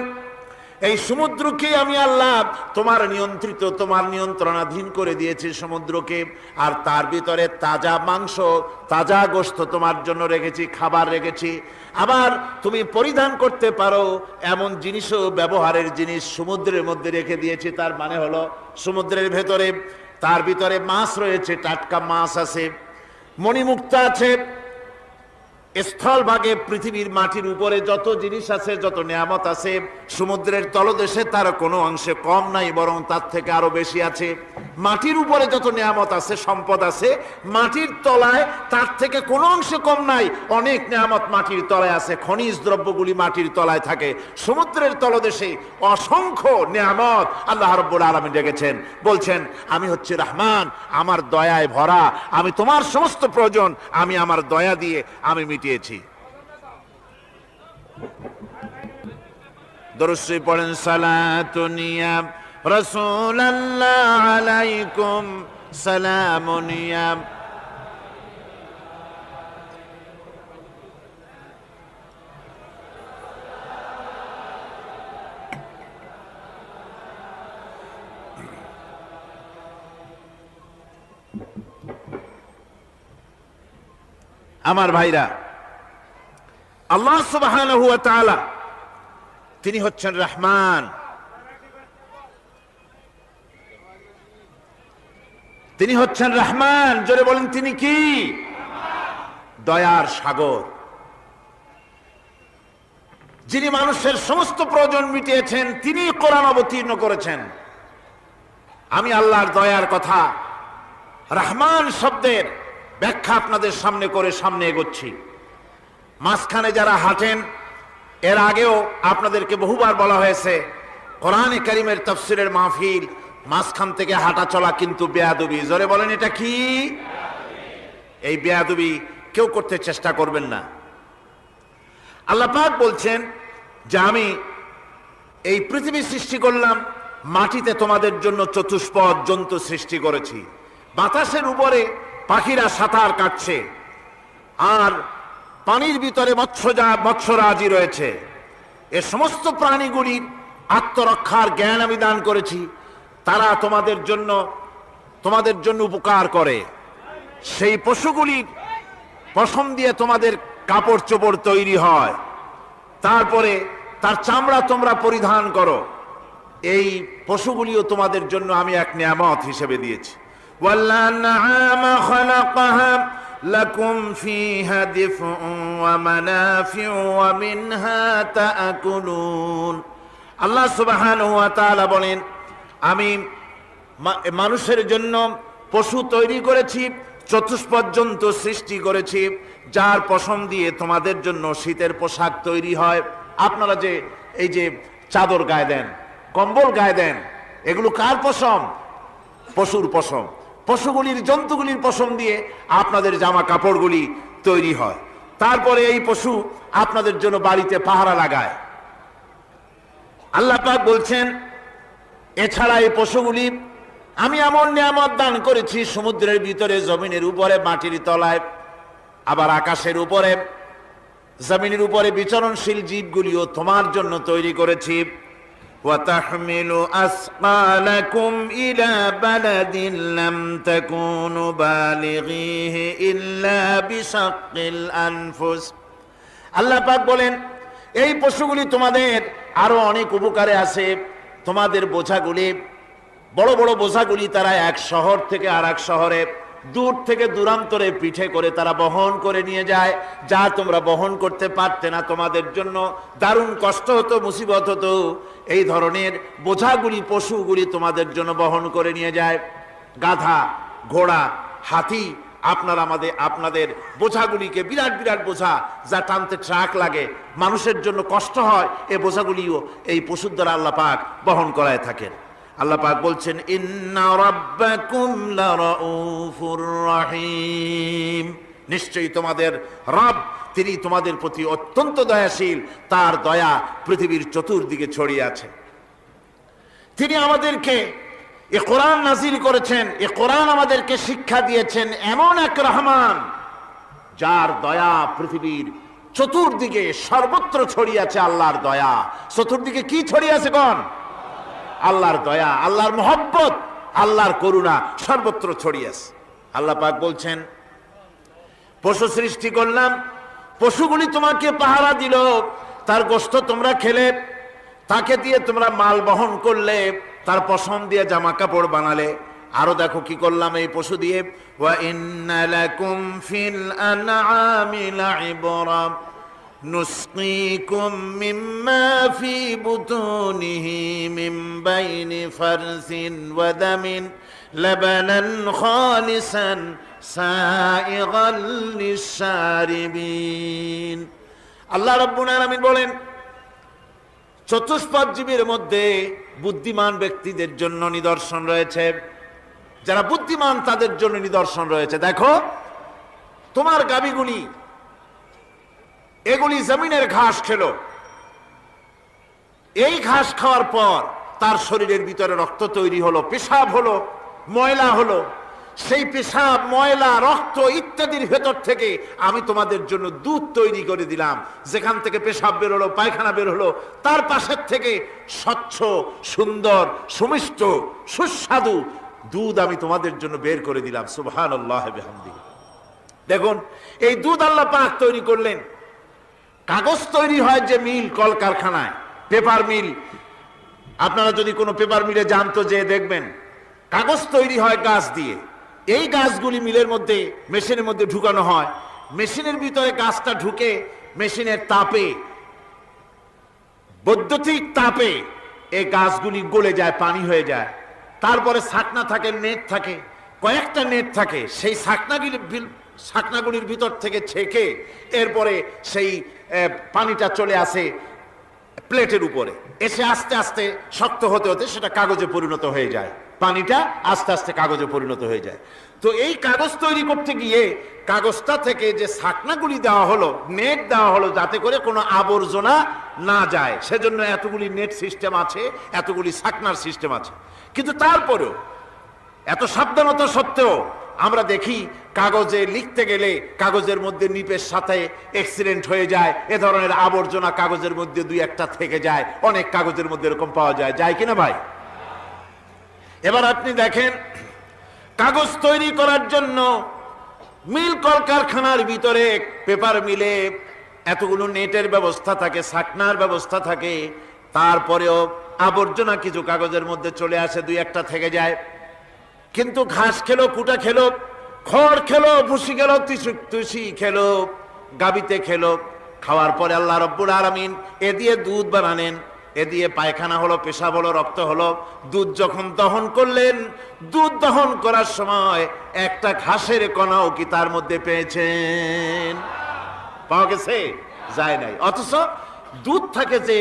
এই সমুদ্রকে আমি আল্লাহ তোমার নিয়ন্ত্রিত, তোমার নিয়ন্ত্রণাধীন করে দিয়েছি সমুদ্রকে। আর তার ভিতরে তাজা মাংস, তাজা গোশত তোমার জন্য রেখেছি, খাবার রেখেছি। আবার তুমি পরিধান করতে পারো এমন জিনিসও, ব্যবহারের জিনিস সমুদ্রের মধ্যে রেখে দিয়েছি। তার মানে হলো সমুদ্রের ভেতরে, তার ভিতরে মাছ রয়েছে, টাটকা মাছ আছে, মণিমুক্তা আছে। স্থলভাগে পৃথিবীর মাটির উপরে যত জিনিস আছে, যত নিয়ামত আছে, সমুদ্রের তলদেশে তার কোনো অংশে কম নাই, বরং তার থেকে আরো বেশি আছে। মাটির উপরে যত নিয়ামত আছে, সম্পদ আছে, মাটির তলায় তার থেকে কোনো অংশে কম নাই। অনেক নিয়ামত মাটির তলায় আছে, খনিজ দ্রব্যগুলি মাটির তলায় থাকে। সমুদ্রের তলদেশে অসংখ্য নিয়ামত আল্লাহ রাব্বুল আলামিন রেখেছেন। বলছেন আমি হচ্ছে রহমান, আমার দয়ায় ভরা, আমি তোমার সমস্ত প্রয়োজন আমি আমার দয়া দিয়ে আমি মিটিয়েছি। দরুদ শরীফ পড়েন, সালাতুন ইয়া রাসূলুল্লাহ আলাইকুম সালামুন ইয়া। আমার ভাইরা, আল্লাহ সুবহানাহু ওয়া তাআলা তিনি হচ্ছেন রহমান, তিনি হচ্ছেন রহমান। জোরে বলেন তিনি কি? দয়ার সাগর, যিনি মানুষের সমস্ত প্রয়োজন মিটিয়েছেন, তিনি কোরআন অবতীর্ণ করেছেন। আমি আল্লাহর দয়ার কথা, রহমান শব্দের ব্যাখ্যা আপনাদের সামনে করে সামনে এগোচ্ছি। মাঝখানে যারা হাঁটেন, এর আগেও আপনাদেরকে বহুবার বলা হয়েছে, কোরআনে কারীমের তাফসীরের মাহফিল, মাঝখান থেকে হাঁটা চলা কিন্তু বেয়াদবি। জোরে বলেন এটা কি? এই বেয়াদবি কেউ করতে চেষ্টা করবেন না। আল্লাহ পাক বলছেন যে আমি এই পৃথিবী সৃষ্টি করলাম, মাটিতে তোমাদের জন্য চতুষ্পদ জন্তু সৃষ্টি করেছি, বাতাসের উপরে পাখিরা সাঁতার কাটছে, আর পানির ভিতরে মৎস্যরাজি রয়েছে। এ সমস্ত প্রাণীগুলির আত্মরক্ষার জ্ঞান আমি দান করেছি, তারা তোমাদের জন্য উপকার করে। সেই পশুগুলির পশম দিয়ে তোমাদের কাপড় চোপড় তৈরি হয়, তারপরে তার চামড়া তোমরা পরিধান করো। এই পশুগুলিও তোমাদের জন্য আমি এক নিয়ামত হিসেবে দিয়েছি। والأنعام خلقها لكم فيها دفء ومنافع ومنها تأكلون। আল্লাহ সুবহানাহু ওয়া তাআলা বলেন আমি মানুষের জন্য পশু তৈরি করেছি, চতুষ্পদ জন্তু সৃষ্টি করেছি, যার পশম দিয়ে তোমাদের জন্য শীতের পোশাক তৈরি হয়। আপনারা যে এই যে চাদর গায়ে দেন, কম্বল গায়ে দেন, এগুলো কার পশম? পশুর পশম। পশুগুলির, জন্তুগুলির পশম দিয়ে আপনাদের জামা কাপড়গুলি তৈরি হয়। তারপরে এই পশু আপনাদের জন্য বাড়িতে পাহারা লাগায়। আল্লাহ পাক বলছেন এছাড়া এই পশুগুলি আমি এমন নিয়ামত দান করেছি, সমুদ্রের ভিতরে, জমিনের উপরে, মাটির তলায়, আবার আকাশের উপরে, জমিনের উপরে বিচরণশীল জীবগুলিও তোমার জন্য তৈরি করেছি। وَتَحْمِلُ أَثْقَالَكُمْ إِلَى بَلَدٍ لَمْ تَكُونُوا بَالِغِيهِ إِلَّا بِشَقِّ الْأَنفُسِ। আল্লাহ পাক বলেন এই পশুগুলি তোমাদের আরো অনেক উপকারে আছে। তোমাদের বোঝাগুলি, বড় বড় বোঝাগুলি তারা এক শহর থেকে আর এক শহরে, দূর থেকে দূরান্তরে পিঠে করে তারা বহন করে নিয়ে যায়, যা তোমরা বহন করতে পারতে না। তোমাদের জন্য দারুণ কষ্ট হতো, মুসিবত হতো। এই ধরনের বোঝাগুলি, পশুগুলি তোমাদের জন্য বহন করে নিয়ে যায়। গাধা, ঘোড়া, হাতি, আপনাদের বোঝাগুলিকে, বিরাট বিরাট বোঝা যা টানতে ট্রাক লাগে, মানুষের জন্য কষ্ট হয়, এই বোঝাগুলিও এই পশুর দ্বারা আল্লাহ পাক বহন করায় থাকেন। আল্লাহ পাক বলছেন ইন্না রাব্বাকুম লারাউফুর রহিম, নিশ্চয়ই তোমাদের রব তিনি তোমাদের প্রতি অত্যন্ত দয়াশীল, তার দয়া পৃথিবীর চতুর্দিকে ছড়িয়ে আছে। তিনি আমাদেরকে এ কোরআন নাজিল করেছেন, এ কোরআন আমাদেরকে শিক্ষা দিয়েছেন এমন এক রহমান যার দয়া পৃথিবীর চতুর্দিকে সর্বত্র ছড়িয়ে আছে আল্লাহর দয়া। চতুর্দিকে কি ছড়িয়ে আছে কোন? আল্লাহর দয়া, আল্লাহর মহব্বত, আল্লাহর করুণা সর্বত্র ছড়িয়ে আছে। আল্লাহ পাক বলছেন, পশু সৃষ্টি করলাম, পশুগুলি তোমাকে পাহারা দিল, তার গোশত তোমরা খেলে, তাকে দিয়ে তোমরা মাল বহন করলে, তার পশম দিয়ে জামা কাপড় বানালে। আরো দেখো কি করলাম এই পশু দিয়ে, ওয়া ইন্না লাকুম ফিল আনআমি লাইবরা নুসকিকুম মিম্মা ফি বুতুনিহি মিন বাইনি ফারসিন ওয়া দামিন লাবানান খালিসান সাইগাল লিশারিবিন। আল্লাহ রাব্বুল আলামিন বলেন, চতুষ্পদ জীবের মধ্যে বুদ্ধিমান ব্যক্তিদের জন্য নিদর্শন রয়েছে। যারা বুদ্ধিমান তাদের জন্য নিদর্শন রয়েছে। দেখো তোমার গাভীগুলি, এগুলি জমিনের ঘাস খেলো, এই ঘাস খাওয়ার পর তার শরীরের ভিতরে রক্ত তৈরি হলো, পেশাব হলো, ময়লা হলো। সেই পেশাব, ময়লা, রক্ত ইত্যাদির ভেতর থেকে আমি তোমাদের জন্য দুধ তৈরি করে দিলাম। যেখান থেকে পেশাব বের হলো, পায়খানা বের হলো, তার পাশের থেকে স্বচ্ছ, সুন্দর, সুমিষ্ট, সুস্বাদু দুধ আমি তোমাদের জন্য বের করে দিলাম। সুবহানাল্লাহ বিহামদিহি। দেখুন এই দুধ আল্লাহ পাক তৈরি করলেন। কাগজ তৈরি হয় যে মিল, কলকারখানায়, পেপার মিল, আপনারা যদি কোনো পেপার মিলে যান তো যে দেখবেন কাগজ তৈরি হয় গাছ দিয়ে। এই গাছগুলি মিলের মধ্যে, মেশিনের মধ্যে ঢুকানো হয়। মেশিনের ভিতরে গাছটা ঢুকে মেশিনের তাপে, বৈদ্যুতিক তাপে এই গাছগুলি গলে যায়, পানি হয়ে যায়। তারপরে ছাকনা থাকে, নেট থাকে, কয়েকটা নেট থাকে। সেই ছাকনাগুলির ভিতর থেকে ছেঁকে এরপরে সেই পানিটা চলে আসে প্লেটের উপরে, এসে আস্তে আস্তে শক্ত হতে হতে সেটা কাগজে পরিণত হয়ে যায়। পানিটা আস্তে আস্তে কাগজে পরিণত হয়ে যায়। তো এই কাগজ তৈরি করতে গিয়ে কাগজটা থেকে যে ছাকনাগুলি দেওয়া হলো, নেট দেওয়া হলো, যাতে করে কোনো আবর্জনা না যায়, সেজন্য এতগুলি নেট সিস্টেম আছে, এতগুলি ছাকনার সিস্টেম আছে। কিন্তু তারপরেও এত সাবধানতা সত্ত্বেও আমরা দেখি কাগজে লিখতে গেলে কাগজের মধ্যে নিপের সাথে অ্যাক্সিডেন্ট হয়ে যায়, এ ধরনের আবর্জনা কাগজের মধ্যে দুই একটা থেকে যায়। অনেক কাগজের মধ্যে এরকম পাওয়া যায়, যায় কিনা ভাই? এবার আপনি দেখেন, কাগজ তৈরি করার জন্য মিল কলকারখানার ভিতরে, পেপার মিলে এতগুলো নেটের ব্যবস্থা থাকে, ছাকনার ব্যবস্থা থাকে। তারপরেও আবর্জনা কিছু কাগজের মধ্যে চলে আসে, দুই একটা থেকে যায়। কিন্তু ঘাস খেলো, কুটা খেলো, খড় খেলো, ভুসি খেলো, তুষি খেলো, গাবিতে খেলো, খাওয়ার পরে আল্লাহ রব্বুল আলামিন এ দিয়ে দুধ বানালেন। এ দিয়ে পায়খানা হলো, পেশাব হলো, রক্ত হলো। দুধ যখন দহন করলেন, দুধ দহন করার সময় একটা ঘাসের কণাও কি তার মধ্যে পেয়েছেন? পাওয়া গেছে? যায় নাই। অথচ দুধ থাকে যে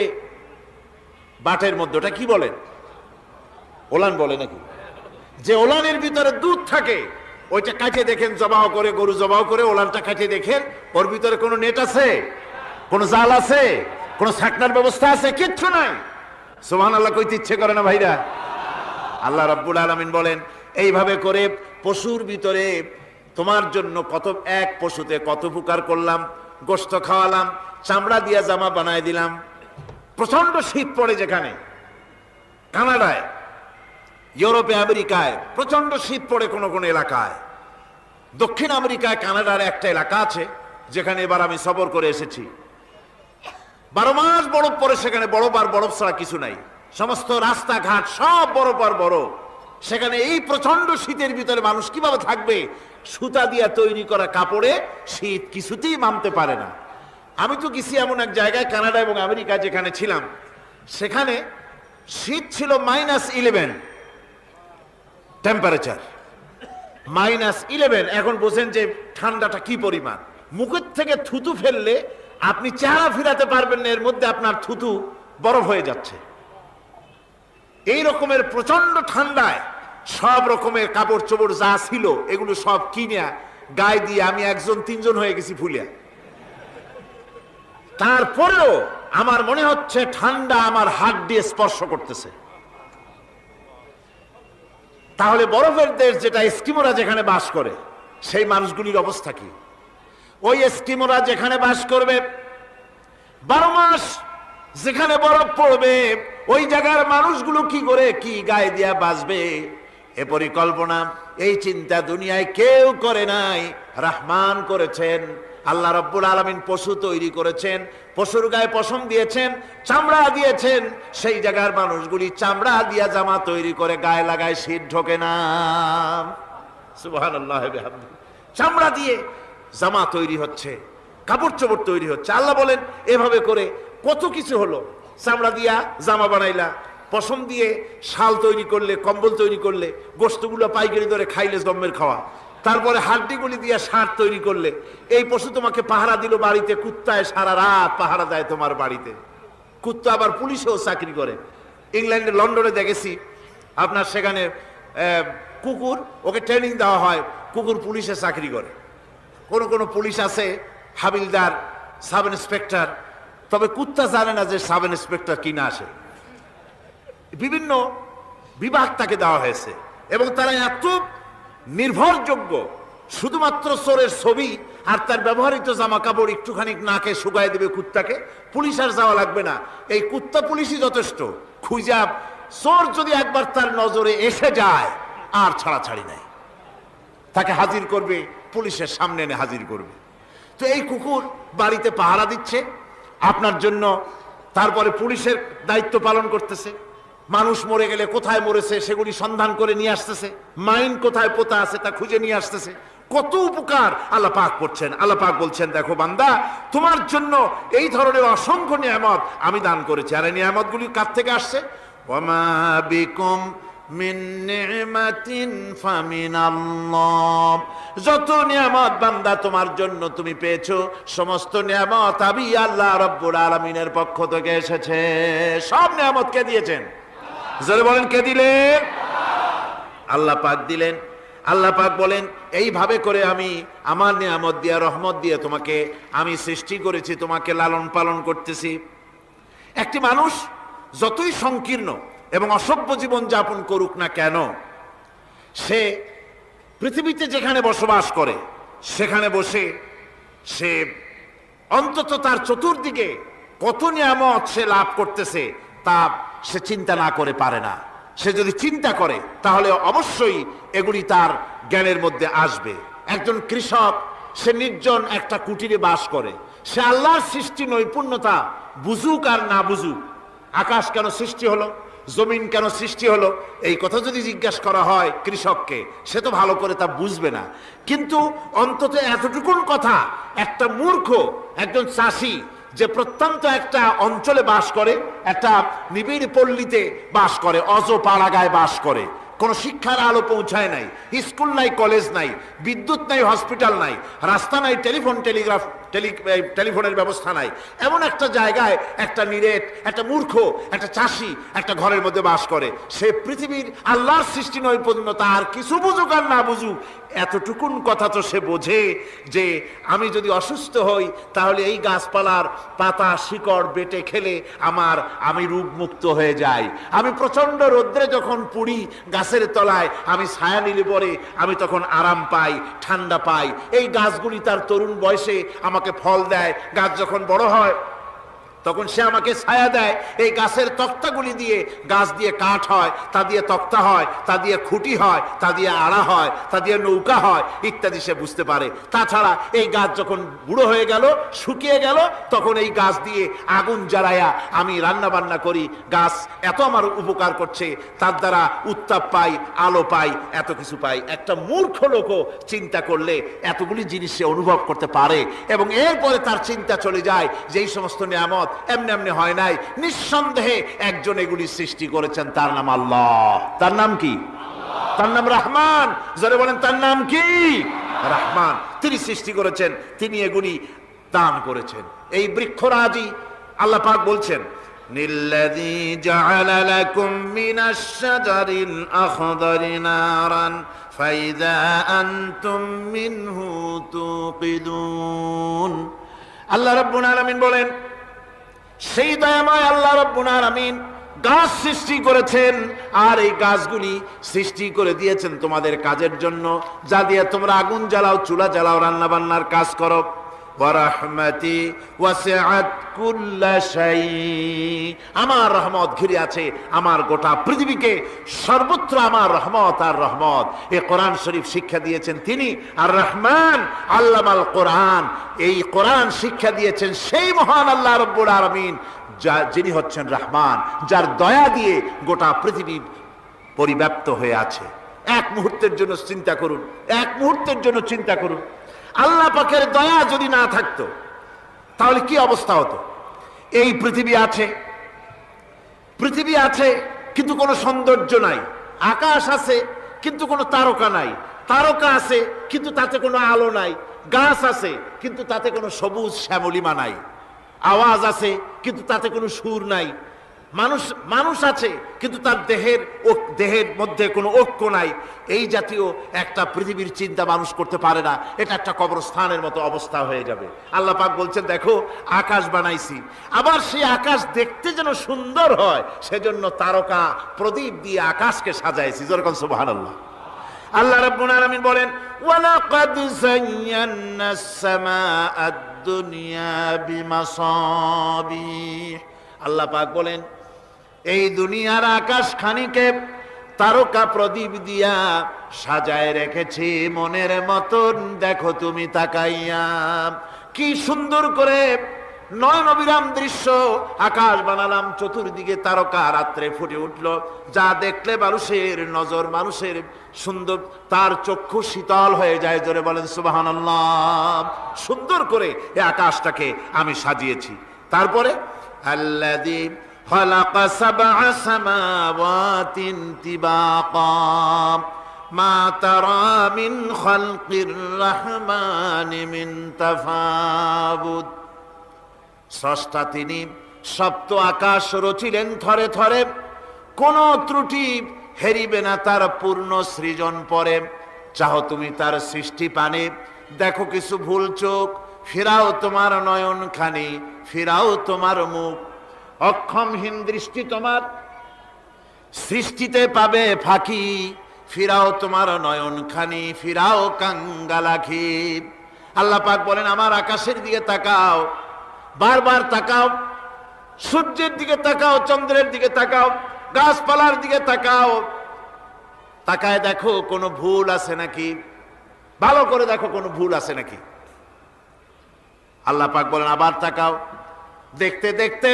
বাটের মধ্যে, ওটা কি বলেন? ওলান বলে নাকি? যে ওলানের ভিতরে দুধ থাকে, ওইটা কাটে দেখেন, জবাও করে, গরু জবাও করে ওলানটা কাটে দেখেন, ওর ভিতরে কোনো নেট আছে? কোনো জাল আছে? কোনো ছাকনার ব্যবস্থা আছে? কিচ্ছু নাই। সুবহানাল্লাহ কইতে ইচ্ছে করে না ভাইরা? আল্লাহ রাব্বুল আলামিন বলেন, এইভাবে করে পশুর ভিতরে তোমার জন্য কত, এক পশুতে কত উপকার করলাম। গোশত খাওয়ালাম, চামড়া দিয়া জামা বানায় দিলাম। প্রচন্ড শীত পড়ে যেখানে, কানাডায়, ইউরোপে, আমেরিকায় প্রচন্ড শীত পড়ে কোন কোন এলাকায়। দক্ষিণ আমেরিকায় কানাডার একটা এলাকা আছে যেখানে এবার আমি সফর করে এসেছি। 12 মাস বরফ পড়ে সেখানে, বরফ আর বরফ ছাড়া কিছু নাই। সমস্ত রাস্তাঘাট সব বরফ আর বরফ। সেখানে এই প্রচন্ড শীতের ভিতরে মানুষ কিভাবে থাকবে? সুতা দিয়া তৈরি করা কাপড়ে শীত কিছুতেই মানতে পারে না। আমি তো গেছি এমন এক জায়গায়, কানাডা এবং আমেরিকা যেখানে ছিলাম, সেখানে শীত ছিল -11 টেম্পারেচার, -11। এখন বোঝেন যে ঠান্ডাটা কি পরিমাণ। মুখের থেকে থুতু ফেললে আপনি চেহারা ফিরাতে পারবেন না, এর মধ্যে আপনার থুতু বরফ হয়ে যাচ্ছে। এই রকমের প্রচন্ড ঠান্ডায় সব রকমের কাপড় চোপড় যা ছিল এগুলো সব কিনে গায়ে দিয়ে আমি 1-3 হয়ে গেছি ফুলিয়া। তারপরেও আমার মনে হচ্ছে ঠান্ডা আমার হাত দিয়ে স্পর্শ করতেছে। তাহলে বরফের দেশ যেটা, এস্কিমোরা যেখানে বাস করে, সেই মানুষগুলির অবস্থা কি? ওই এস্কিমোরা যেখানে বাস করবে 12 মাস যেখানে বরফ পড়বে ওই জায়গার মানুষগুলো কি করে কি গায়ে দিয়া বাঁচবে, এ পরিকল্পনা এই চিন্তা দুনিয়ায় কেউ করে নাই, রহমান করেছেন। আল্লাহ রাব্বুল আলামিন পশু তৈরি করেছেন, পশুর গায়ে পশম দিয়েছেন, চামড়া দিয়েছেন, সেই জায়গার মানুষগুলি চামড়া দিয়া জামা তৈরি করে গায়ে লাগায়, শীত ঢোকে না। সুবহানাল্লাহ বিহামদিহি। চামড়া দিয়ে জামা তৈরি হচ্ছে, কাপড় চোপড় তৈরি হচ্ছে। আল্লাহ বলেন এভাবে করে কত কিছু হলো। চামড়া দিয়া জামা বানাইলা, পশম দিয়ে শাল তৈরি করলে, কম্বল তৈরি করলে, গোশতগুলো পাইকারি দরে খাইলে জম্মের খাওয়া, তারপরে হাড্ডিগুলি দিয়ে সার তৈরি করলে। এই পশু তোমাকে পাহারা দিল বাড়িতে, কুত্তায় সারা রাত পাহারা দেয় তোমার বাড়িতে। কুত্তা আবার পুলিশেও চাকরি করে। ইংল্যান্ডে লন্ডনে দেখেছি আপনার সেখানে কুকুর, ওকে ট্রেনিং দেওয়া হয়, কুকুর পুলিশে চাকরি করে। কোন কোন পুলিশ আছে হাবিলদার, সাব ইন্সপেক্টর, তবে কুত্তা জানে না যে সাব ইন্সপেক্টর কিনা আসে। বিভিন্ন বিভাগ তাকে দেওয়া হয়েছে এবং তারা এত নির্ভরযোগ্য, শুধুমাত্র চোরের ছবি আর তার ব্যবহৃত জামা কাপড় একটুখানি নাকে শুকায় দেবে কুত্তাকে, পুলিশ আর যাওয়া লাগবে না। এই কুত্তা পুলিশই যথেষ্ট। খুঁজা চোর যদি একবার তার নজরে এসে যায় আর ছাড়াছাড়ি নাই, তাকে হাজির করবে, পুলিশের সামনে এনে হাজির করবে। তো এই কুকুর বাড়িতে পাহারা দিচ্ছে আপনার জন্য, তারপরে পুলিশের দায়িত্ব পালন করতেছে। মানুষ মরে গেলে কোথায় মরেছে সেগুলি সন্ধান করে নিয়ে আসতেছে, মাইন কোথায় পোতা আছে তা খুঁজে নিয়ে আসতেছে। কত উপকার আল্লাহ পাক করছেন। আল্লাহ পাক বলছেন, দেখো বান্দা, তোমার জন্য এই ধরনের অসংখ্য নিয়ামত আমি দান করেছি। আর এই নিয়ামতগুলি কার থেকে আসছে? ওয়ামা বিকুম মিন নি'মাতিন ফামিনাল্লাহ। যত নিয়ামত বান্দা তোমার জন্য তুমি পেয়েছো, সমস্ত নিয়ামত আমি আল্লাহ রাব্বুল আলামিনের পক্ষ থেকে এসেছে। সব নিয়ামত কে দিয়েছেন? জোরে বলেন, কে দিলেন? আল্লাহ পাক দিলেন। আল্লাহ পাক বলেন, এইভাবে করে আমি আমার নিয়ামত দিয়ে, রহমত দিয়ে তোমাকে আমি সৃষ্টি করেছি, তোমাকে লালন পালন করতেছি। একটি মানুষ যতই সংকীর্ণ এবং অসভ্য জীবন যাপন করুক না কেন, সে পৃথিবীতে যেখানে বসবাস করে সেখানে বসে সে অন্তত তার চতুর্দিকে কত নিয়ামত সে লাভ করতেছে তা সে চিন্তা না করে পারে না। সে যদি চিন্তা করে তাহলে অবশ্যই এগুলি তার জ্ঞানের মধ্যে আসবে। একজন কৃষক, সে নির্জন একটা কুটিরে বাস করে, সে আল্লাহর সৃষ্টি নৈপুণ্যতা বুঝুক আর না বুঝুক, আকাশ কেন সৃষ্টি হলো, জমিন কেন সৃষ্টি হলো, এই কথা যদি জিজ্ঞাসা করা হয় কৃষককে, সে তো ভালো করে তা বুঝবে না। কিন্তু অন্তত এতটুকুন কথা একটা মূর্খ, একজন চাষি যে প্রত্যন্ত একটা অঞ্চলে বাস করে, একটা নিবিড় পল্লীতে বাস করে, অজ পাড়াগায় বাস করে, কোনো শিক্ষার আলো পৌঁছায় নাই, স্কুল নাই, কলেজ নাই, বিদ্যুৎ নাই, হসপিটাল নাই, রাস্তা নাই, টেলিফোনের ব্যবস্থা নাই, এমন একটা জায়গায় একটা নিরেট, একটা মূর্খ, একটা চাষি একটা ঘরের মধ্যে বাস করে। সে পৃথিবীর আল্লাহর সৃষ্টি নৈপুণ্যতা আর কিছু বুঝুক আর না বুঝুক, এতটুকুন কথা তো সে বোঝে যে আমি যদি অসুস্থ হই তাহলে এই গাছপালার পাতা শিকড় বেটে খেলে আমি রোগমুক্ত হয়ে যাই। আমি প্রচন্ড রৌদ্রে যখন পুড়ি গাছের তলায়, আমি ছায়া নিলে পরে আমি তখন আরাম পাই, ঠান্ডা পাই। এই গাছগুলি তার তরুণ বয়সে আমাকে ফল দেয়, গাছ যখন বড় হয় তখন সে আমাকে ছায়া দেয়। এই গাছের তক্তাগুলি দিয়ে, গাছ দিয়ে কাঠ হয়, তা দিয়ে তক্তা হয়, তা দিয়ে খুঁটি হয়, তা দিয়ে আড়া হয়, তা দিয়ে নৌকা হয় ইত্যাদি সে বুঝতে পারে। তাছাড়া এই গাছ যখন বুড়ো হয়ে গেল, শুকিয়ে গেল, তখন এই গাছ দিয়ে আগুন জ্বালায়া আমি রান্না বান্না করি। গাছ এত আমার উপকার করছে, তার দ্বারা উত্তাপ পাই, আলো পাই, এত কিছু পাই। একটা মূর্খ লোকও চিন্তা করলে এতগুলি জিনিস সে অনুভব করতে পারে এবং এরপরে তার চিন্তা চলে যায় যে এই সমস্ত নিয়ামত এমনি এমনি হয় নাই, নিঃসন্দেহে একজন এগুলি সৃষ্টি করেছেন, তার নাম আল্লাহ। তার নাম কি? তার নাম রহমান। যারা বলেন তার নাম কি? রহমান। তিনি সৃষ্টি করেছেন, তিনি এগুলি দান করেছেন। এই বৃক্ষরাজি আল্লাহ পাক বলছেন, নিল্লাযী জাআলা লাকুম মিনাশ শাজারিল আখদারি নারান ফাইযা আনতুম মিনহু তুকিদুন। আল্লাহ রাব্বুল আলামিন বলেন, সেই দয়াময় আল্লাহ রাব্বুল আলামিন গাছ সৃষ্টি করেছেন, আর এই গাছগুলি সৃষ্টি করে দিয়েছেন তোমাদের কাজের জন্য, যা দিয়ে তোমরা আগুন জ্বালাও, চুলা জ্বালাও, রান্না বান্নার কাজ করো। ওয়া রাহমাতি ওয়াসিআত কুল্লা শাই, আমার রহমত ঘিরে আছে আমার গোটা পৃথিবীকে, সর্বত্র আমার রহমত আর রহমত। এই কোরআন শরীফ শিক্ষা দিয়েছেন তিনি আর রহমান আল্লামাল কোরআন, এই কোরআন শিক্ষা দিয়েছেন সেই মহান আল্লাহ রাব্বুল আলামিন, যিনি হচ্ছেন রহমান, যার দয়া দিয়ে গোটা পৃথিবী পরিব্যাপ্ত হয়ে আছে। এক মুহূর্তের জন্য চিন্তা করুন, এক মুহূর্তের জন্য চিন্তা করুন, আল্লাহ পাকের দয়া যদি না থাকতো তাহলে কি অবস্থা হতো? এই পৃথিবী আছে, পৃথিবী আছে কিন্তু কোনো সৌন্দর্য নাই, আকাশ আছে কিন্তু কোনো তারকা নাই, তারকা আছে কিন্তু তাতে কোনো আলো নাই, গাছ আছে কিন্তু তাতে কোনো সবুজ শ্যামলিমা নাই, আওয়াজ আছে কিন্তু তাতে কোনো সুর নাই, মানুষ আছে কিন্তু তার দেহের মধ্যে কোনো ঐক্য নাই। এই জাতীয় একটা পৃথিবীর চিন্তা মানুষ করতে পারে না, এটা একটা কবরস্থানের মতো অবস্থা হয়ে যাবে। আল্লাহ পাক বলছেন দেখো আকাশ বানাইছি, আবার সেই আকাশ দেখতে যেন সুন্দর হয় সেজন্য তারকা প্রদীপ দিয়ে আকাশকে সাজাইছি। যেরকম সুবহানাল্লাহ। আল্লাহ রাব্বুল আলামিন বলেন ওয়ালাকাদ যায়্যানাস সামাআদ দুনিয়া বিমাসাবিহ, আল্লাহ পাক বলেন এই দুনিয়ার আকাশ খানিকে তারকা প্রদীপ দিয়া সাজায় রেখেছি মনের মতন, দেখো তুমি তাকাইয়া কি সুন্দর করে নয়ন অবিরাম দৃশ্য আকাশ বানালাম, চতুর্দিকে তারকা রাত্রে ফুটে উঠল, যা দেখলে মানুষের নজর, মানুষের সুন্দর, তার চক্ষু শীতল হয়ে যায়। জোরে বলেন সুবহানাল্লাহ। সুন্দর করে এই আকাশটাকে আমি সাজিয়েছি। তারপরে আল্লাযী খালাকা সাবআ সামাওয়াতিন তিবাকা মা তারা মিন খালকির রহমানি মিন তাফাবুত, স্রষ্টা তিনি সপ্ত আকাশ রচিলেন থরে থরে, কোন ত্রুটি হেরিবে না তার পূর্ণ সৃজন পরে। চাহো তুমি তার সৃষ্টি পানে, দেখো কিছু ভুল চোখ, ফিরাও তোমার নয়ন খানি, ফিরাও তোমার মুখ, অক্ষমহীন দৃষ্টি তোমার সৃষ্টিতে পাবে ফাঁকি, ফিরাও তোমার নয়ন খানি, ফিরাও কাঙ্গালাখি। আল্লাহ পাক বলেন আমার আকাশের দিকে তাকাও, বারবার তাকাও, সূর্যের দিকে তাকাও, চন্দ্রের দিকে তাকাও, গাছপালার দিকে তাকাও, তাকায় দেখো কোনো ভুল আছে নাকি, ভালো করে দেখো কোনো ভুল আছে নাকি। আল্লাহ পাক বলেন আবার তাকাও, দেখতে দেখতে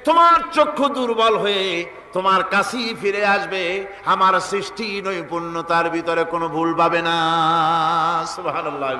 তোমার চক্ষু দুর্বল হয়ে তোমার কাছেই ফিরে আসবে, আমার সৃষ্টি নৈপুণ্যতার ভিতরে কোনো ভুল পাবে না। সুবহানাল্লাহ।